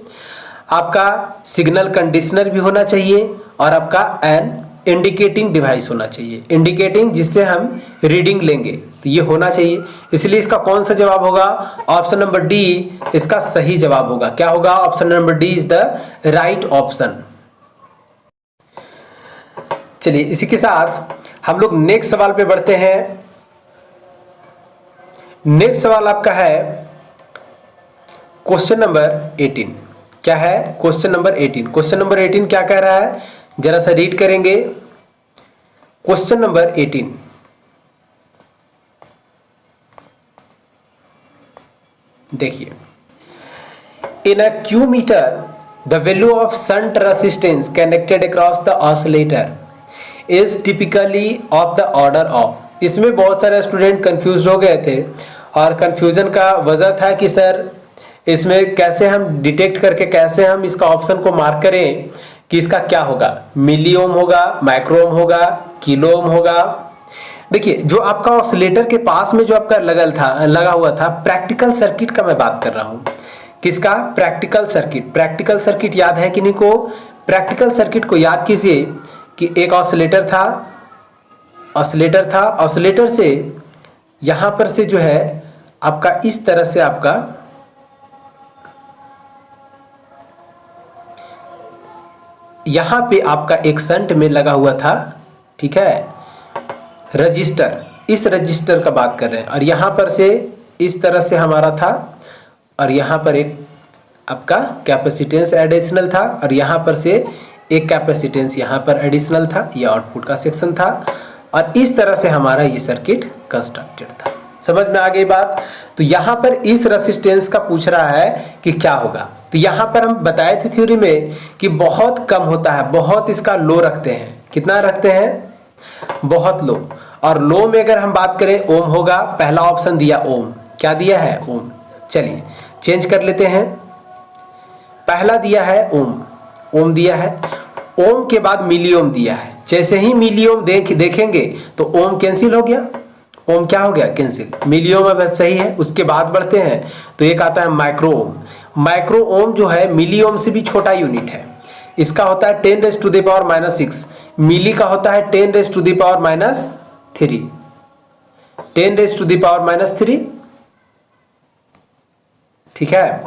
आपका सिग्नल कंडीशनर भी होना चाहिए, और आपका एन इंडिकेटिंग डिवाइस होना चाहिए, इंडिकेटिंग जिससे हम रीडिंग लेंगे, तो ये होना चाहिए। इसलिए इसका कौन सा जवाब होगा? ऑप्शन नंबर डी इसका सही जवाब होगा। क्या होगा? Option number D is the right option. चलिए इसी के साथ हम लोग नेक्स्ट सवाल पे बढ़ते हैं। नेक्स्ट सवाल आपका है क्वेश्चन नंबर 18। क्या है? Question number 18। क्वेश्चन नंबर 18 क्या कह रहा है? जरा सा रीड करेंगे। क्वेश्चन नंबर 18, देखिए, in a Q meter the value of shunt resistance connected across the oscillator is typically of the order of. इसमें बहुत सारे स्टूडेंट कंफ्यूज हो गए थे, और कंफ्यूजन का वजह था कि सर इसमें कैसे हम डिटेक्ट करके कैसे हम इसका ऑप्शन को मार्क करें कि इसका क्या होगा, मिली ओम होगा, माइक्रो ओम होगा, किलो ओम होगा। देखिए जो आपका ऑसिलेटर के पास में जो आपका लगा हुआ था प्रैक्टिकल सर्किट का मैं बात कर रहा हूं। किसका? Practical circuit. प्रैक्टिकल सर्किट याद है किन्हीं को? प्रैक्टिकल सर्किट को याद कीजिए कि एक ऑसिलेटर था, ऑसिलेटर से यहां पर से जो है आपका इस तरह से आपका यहां पे आपका एक शंट में लगा हुआ था, ठीक है, रजिस्टर। इस रजिस्टर का बात कर रहे हैं, और यहां पर से इस तरह से हमारा था, और यहां पर एक आपका कैपेसिटेंस एडिशनल था, और यहां पर से एक कैपेसिटेंस यहाँ पर एडिशनल था, ये आउटपुट का सेक्शन था, और इस तरह से हमारा ये सर्किट कंस्ट्रक्टेड था। समझ में आ गई बात? तो यहाँ पर इस रेसिस्टेंस का पूछ रहा है कि क्या होगा। तो यहाँ पर हम बताए थे थ्योरी में कि बहुत कम होता है, बहुत इसका लो रखते हैं। कितना रखते हैं? बहुत लो। और लो में अगर हम बात करें ओम होगा, पहला ऑप्शन दिया ओम। क्या दिया है? ओम। चलिए चेंज कर लेते हैं, पहला दिया है ओम, ओम दिया है, ओम के बाद मिली ओम दिया है। जैसे ही मिली ओम देखेंगे तो ओम कैंसिल हो गया, ओम क्या हो गया? कैंसिल। मिली ओम अब सही है। उसके बाद बढ़ते हैं तो एक आता है माइक्रो ओम। माइक्रो ओम जो है मिली ओम से भी छोटा यूनिट है, इसका होता है 10⁻⁻⁶। मिली का होता है 10⁻⁻3, 10⁻⁻3, ठीक है,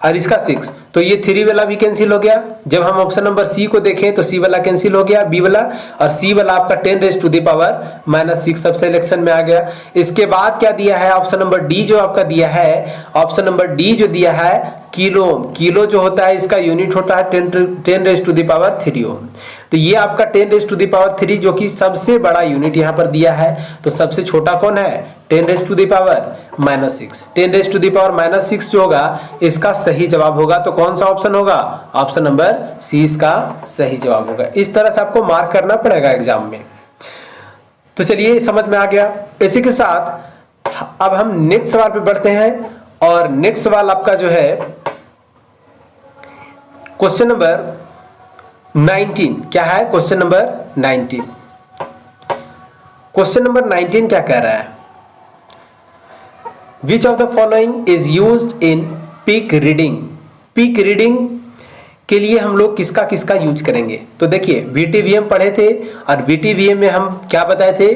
और इसका 6। तो ये 3 वाला भी कैंसिल हो गया। जब हम ऑप्शन नंबर सी को देखें तो सी वाला कैंसिल हो गया, बी वाला, और सी वाला आपका 10⁻⁻⁶ सब सिलेक्शन में आ गया। इसके बाद क्या दिया है? ऑप्शन नंबर डी जो आपका दिया है, ऑप्शन नंबर डी जो दिया है किलो ओम। किलो जो होता है इसका यूनिट होता है 10⁻³ ओम। तो ये आपका 10⁻³ जो कि सबसे बड़ा यूनिट यहाँ पर दिया है। तो सबसे छोटा कौन है? 10⁻⁻6। 10⁻⁻6 जो होगा इसका सही जवाब होगा। तो कौन सा ऑप्शन होगा? ऑप्शन नंबर सी इसका सही जवाब होगा। इस तरह से आपको मार्क करना पड़ेगा एग्जाम में। तो चलिए समझ में आ गया। इसी के साथ अब हम नेक्स्ट सवाल पे बढ़ते हैं और नेक्स्ट सवाल आपका जो है क्वेश्चन नंबर 19 क्या है? Question number 19। क्वेश्चन नंबर 19 क्या कह रहा है? विच of the following is used in peak reading? Peak reading के लिए हम लोग किसका किसका यूज करेंगे? तो देखिए बीटीवीएम पढ़े थे और बीटीवीएम में हम क्या बताए थे?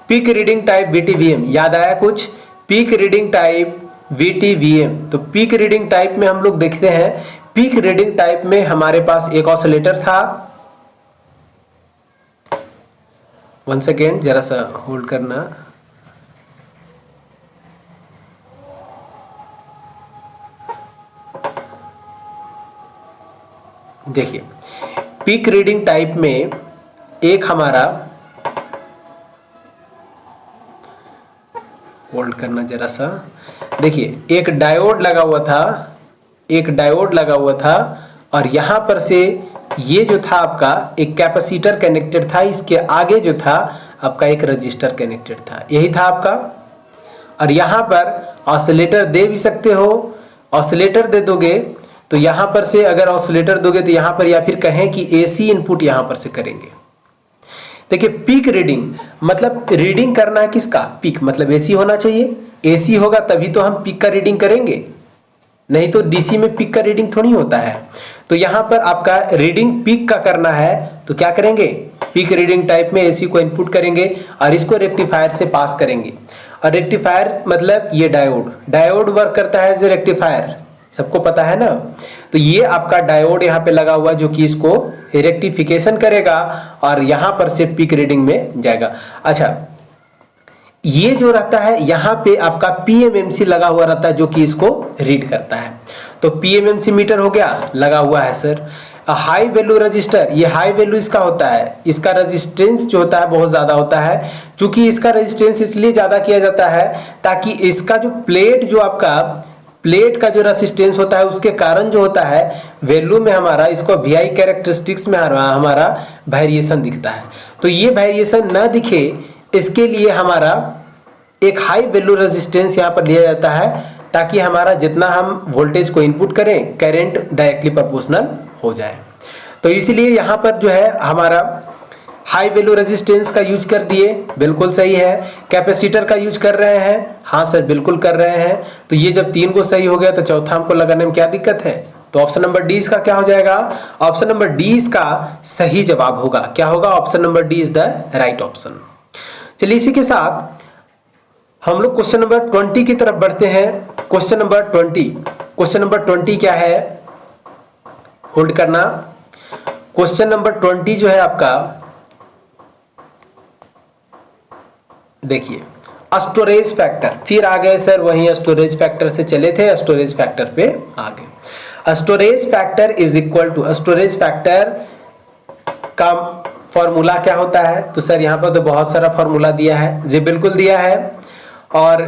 Peak reading type VTVM. याद आया कुछ? Peak reading type VTVM. तो पीक रीडिंग टाइप में हम लोग देखते हैं, पीक रीडिंग टाइप में हमारे पास एक ऑसिलेटर था। 1 सेकेंड जरा सा होल्ड करना। देखिए पीक रीडिंग टाइप में एक हमारा, होल्ड करना जरा सा, देखिए एक डायोड लगा हुआ था, एक डायोड लगा हुआ था और यहां पर से ये जो था आपका एक कैपेसिटर कनेक्टेड था, इसके आगे जो था आपका एक रजिस्टर कनेक्टेड था, यही था आपका। और यहां पर ऑसिलेटर दे भी सकते हो, ऑसिलेटर दे दोगे तो यहां पर से अगर ऑसिलेटर दोगे तो यहां पर या फिर कहें कि एसी इनपुट यहां पर से करेंगे। देखिए पीक रीडिंग मतलब रीडिंग करना है किसका? पीक मतलब एसी होना चाहिए। एसी होगा तभी तो हम पीक का रीडिंग करेंगे, नहीं तो डीसी में पीक का रीडिंग थोड़ी होता है। तो यहां पर आपका रीडिंग पीक का करना है तो क्या करेंगे? पीक रीडिंग टाइप में एसी को इनपुट करेंगे और इसको रेक्टिफायर से पास करेंगे। और रेक्टिफायर मतलब ये डायोड, डायोड वर्क करता है एज ए रेक्टिफायर, सबको पता है ना। तो ये आपका डायोड यहाँ पे लगा हुआ जो कि इसको रेक्टिफिकेशन करेगा और यहां पर से पीक रीडिंग में जाएगा। अच्छा, ये जो रहता है यहाँ पे आपका पीएमएमसी लगा हुआ रहता है जो कि इसको रीड करता है। तो पीएमएमसी मीटर हो गया, लगा हुआ है सर। हाई वैल्यू रजिस्टर, ये हाई वैल्यू इसका होता है, इसका रेजिस्टेंस जो होता है बहुत ज्यादा होता है। चूंकि इसका रेजिस्टेंस इसलिए ज्यादा किया जाता है ताकि इसका जो प्लेट, जो आपका प्लेट का जो रेजिस्टेंस होता है उसके कारण जो होता है वैल्यू में हमारा, इसको वीआई कैरेक्टरिस्टिक्स में हमारा वेरिएशन दिखता है। तो ये वेरिएशन ना दिखे इसके लिए हमारा एक हाई वैल्यू रेजिस्टेंस यहाँ पर लिया जाता है ताकि हमारा जितना हम वोल्टेज को इनपुट करें करंट डायरेक्टली प्रोपोर्शनल हो जाए। तो इसलिए यहाँ पर जो है हमारा हाई वैल्यू रेजिस्टेंस का यूज कर दिए, बिल्कुल सही है। कैपेसिटर का यूज कर रहे हैं, हाँ सर बिल्कुल कर रहे हैं। तो ये जब 3 को सही हो गया तो चौथा हमको लगाने में क्या दिक्कत है? तो ऑप्शन नंबर डी इसका क्या हो जाएगा? ऑप्शन नंबर डी इसका सही जवाब होगा। क्या होगा? Option number D is the right option. चलिए इसी के साथ हम लोग क्वेश्चन नंबर 20 की तरफ बढ़ते हैं। क्वेश्चन नंबर 20, क्वेश्चन नंबर 20 क्या है? होल्ड करना। क्वेश्चन नंबर 20 जो है आपका, देखिए स्टोरेज फैक्टर, फिर आ गए सर वहीं स्टोरेज फैक्टर से चले थे, स्टोरेज फैक्टर पे आ गए। Storage factor is equal to, storage factor का फॉर्मूला क्या होता है? तो सर यहाँ पर तो बहुत सारा फॉर्मूला दिया है जी, बिल्कुल दिया है। और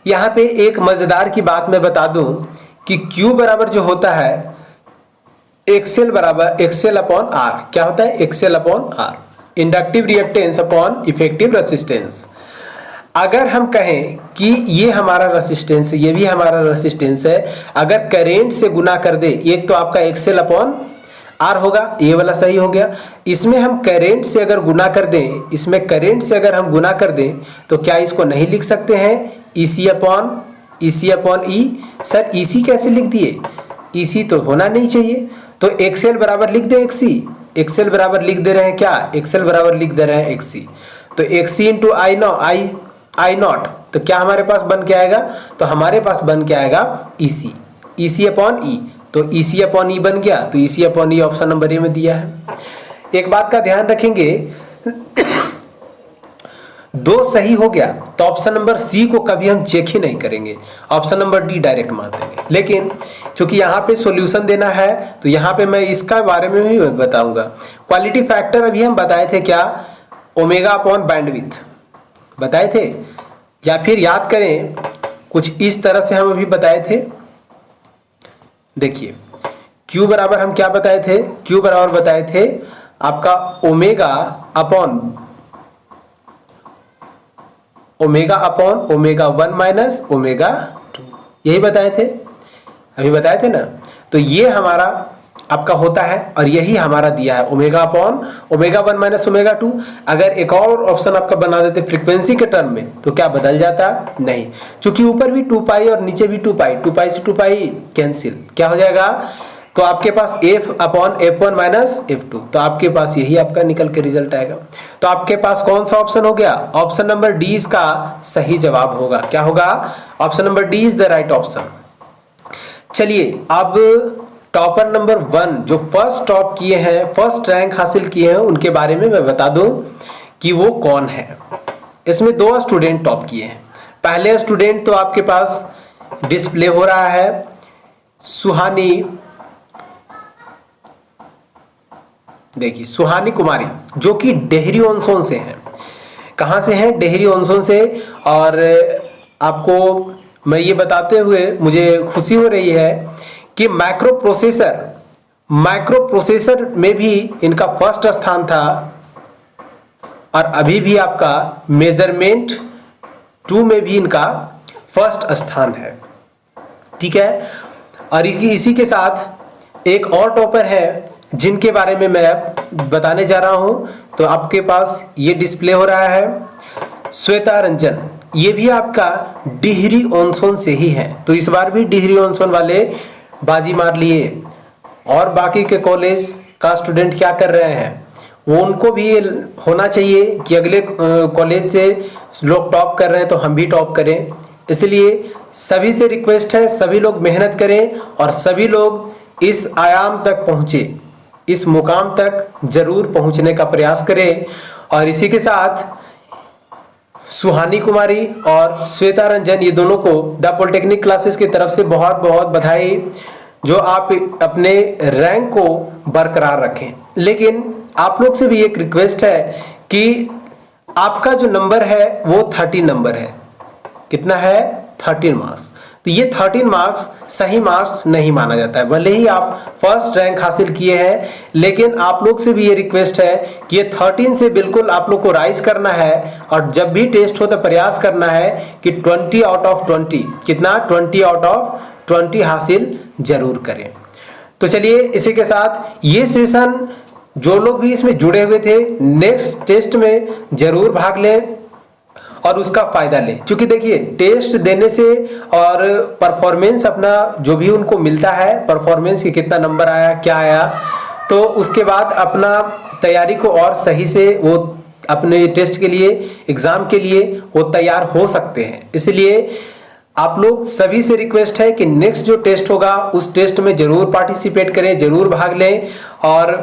यहाँ पे एक मजेदार की बात मैं बता दूं कि Q बराबर जो होता है एक्सेल बराबर एक्सेल अपॉन आर। क्या होता है? X L upon R, inductive reactance upon effective resistance. अगर हम कहें कि ये हमारा रेसिस्टेंस है, ये भी हमारा रेसिस्टेंस है, अगर करेंट से गुना कर दे, एक तो आपका एक्सेल अपॉन आर होगा, ये वाला सही हो गया। इसमें हम करेंट से अगर गुना कर दें, इसमें करेंट से अगर हम गुना कर दें तो क्या इसको नहीं लिख सकते हैं? ईसी अपॉन ई। सर ईसी कैसे लिख दिए? ईसी तो होना नहीं चाहिए, तो एक्सेल बराबर लिख दे एक्सी। एक्सेल बराबर लिख दे रहे हैं क्या? एक्सेल बराबर लिख दे रहे हैं एक्सी। तो एक्सी इंटू आई नॉट, तो क्या हमारे पास बन के आएगा? तो हमारे पास बन के आएगा ईसी, ईसी अपॉन ई। तो ईसी अपॉन ई बन गया, तो EC upon E option number ए में दिया है। एक बात का ध्यान रखेंगे, 2 सही हो गया तो ऑप्शन नंबर सी को कभी हम चेक ही नहीं करेंगे, ऑप्शन नंबर डी डायरेक्ट मार देंगे। लेकिन क्योंकि यहाँ पे सॉल्यूशन देना है तो यहाँ पे मैं इसका बारे में भी बताऊंगा। क्वालिटी फैक्टर अभी हम बताए थे क्या, ओमेगा अपॉन बैंडविड्थ बताए थे, या फिर याद करें कुछ इस तरह से हम अभी बताए थे। देखिए Q बराबर हम क्या बताए थे, Q बराबर बताए थे आपका omega upon omega 1 minus omega 2, यही बताए थे, अभी बताए थे ना। तो ये हमारा आपका होता है और यही हमारा दिया है omega upon omega 1 minus omega 2। अगर एक और ऑप्शन आपका बना देते फ्रीक्वेंसी के टर्म में तो क्या बदल जाता, नहीं, क्योंकि ऊपर भी 2 पाई और नीचे भी 2 पाई, 2 पाई से 2 पाई कैंसिल, क्या हो जाएगा, तो आपके पास f upon f1 minus f2, तो आपके पास यही आपका निकल के रिजल्ट आएगा। तो आपके पास कौन सा ऑप्शन हो गया, ऑप्शन नंबर डी इसका सही जवाब होगा। क्या होगा, option number D is the right option. चलिए अब टॉपर नंबर 1 जो फर्स्ट टॉप किए हैं, फर्स्ट रैंक हासिल किए हैं, उनके बारे में मैं बता दूं कि वो कौन है। इसमें 2 स्टूडेंट टॉप किए हैं। पहले स्टूडेंट तो आपके पास डिस्प्ले हो रहा है, सुहानी, देखिए सुहानी कुमारी, जो कि डेहरी ऑन सोन से हैं। कहाँ से हैं, डेहरी ऑन सोन से। और आपको मैं ये बताते हुए मुझे खुशी हो रही है कि माइक्रो प्रोसेसर में भी इनका फर्स्ट स्थान था और अभी भी आपका मेजरमेंट 2 में भी इनका फर्स्ट स्थान है, ठीक है। और इसी के साथ एक और टॉपर है जिनके बारे में मैं बताने जा रहा हूं। तो आपके पास ये डिस्प्ले हो रहा है, श्वेता रंजन, ये भी आपका डिहरी ऑन सोन से ही है। तो इस बार भी डिहरी ऑन सोन वाले बाजी मार लिए। और बाकी के कॉलेज का स्टूडेंट क्या कर रहे हैं, वो उनको भी होना चाहिए कि अगले कॉलेज से लोग टॉप कर रहे हैं तो हम भी टॉप करें। इसलिए सभी से रिक्वेस्ट है, सभी लोग मेहनत करें और सभी लोग इस आयाम तक पहुंचे, इस मुकाम तक जरूर पहुंचने का प्रयास करें। और इसी के साथ सुहानी कुमारी और श्वेता रंजन, ये दोनों को द पॉलिटेक्निक क्लासेस की तरफ से बहुत बहुत बधाई, जो आप अपने रैंक को बरकरार रखें। लेकिन आप लोग से भी एक रिक्वेस्ट है कि आपका जो नंबर है वो 13 नंबर है। कितना है, 13 मार्क्स। तो ये 13 मार्क्स सही मार्क्स नहीं माना जाता है। भले ही आप फर्स्ट रैंक हासिल किए हैं, लेकिन आप लोग से भी ये रिक्वेस्ट है कि ये 13 से बिल्कुल आप लोग को राइज करना है। और जब भी टेस्ट हो तो प्रयास करना है कि 20 आउट ऑफ 20, कितना, 20 आउट ऑफ 20 हासिल जरूर करें। तो चलिए इसी के साथ ये सेशन, जो लोग भी इसमें जुड़े हुए थे, नेक्स्ट टेस्ट में जरूर भाग लें और उसका फायदा लें। क्योंकि देखिए टेस्ट देने से और परफॉर्मेंस अपना जो भी उनको मिलता है, परफॉर्मेंस की कितना नंबर आया, क्या आया, तो उसके बाद अपना तैयारी को और सही से वो अपने टेस्ट के लिए, एग्जाम के लिए वो तैयार हो सकते हैं। इसलिए आप लोग सभी से रिक्वेस्ट है कि नेक्स्ट जो टेस्ट होगा उस टेस्ट में जरूर पार्टिसिपेट करें, जरूर भाग लें और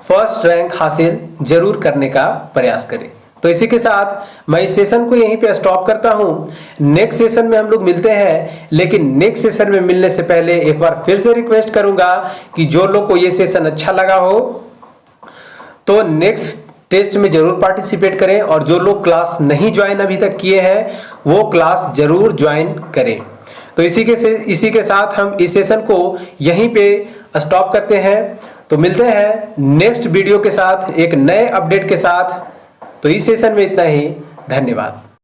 फर्स्ट रैंक हासिल जरूर करने का प्रयास करें। तो इसी के साथ मैं इस सेशन को यहीं पे स्टॉप करता हूं। नेक्स्ट सेशन में हम लोग मिलते हैं, लेकिन नेक्स्ट सेशन में मिलने से पहले एक बार फिर से रिक्वेस्ट करूंगा कि जो लोग को ये सेशन अच्छा लगा हो तो नेक्स्ट टेस्ट में जरूर पार्टिसिपेट करें, और जो लोग क्लास नहीं ज्वाइन अभी तक किए हैं वो क्लास जरूर ज्वाइन करें। तो इसी के साथ हम इस सेशन को यहीं पे स्टॉप करते हैं। तो मिलते हैं नेक्स्ट वीडियो के साथ, एक नए अपडेट के साथ। तो इस सेशन में इतना ही, धन्यवाद।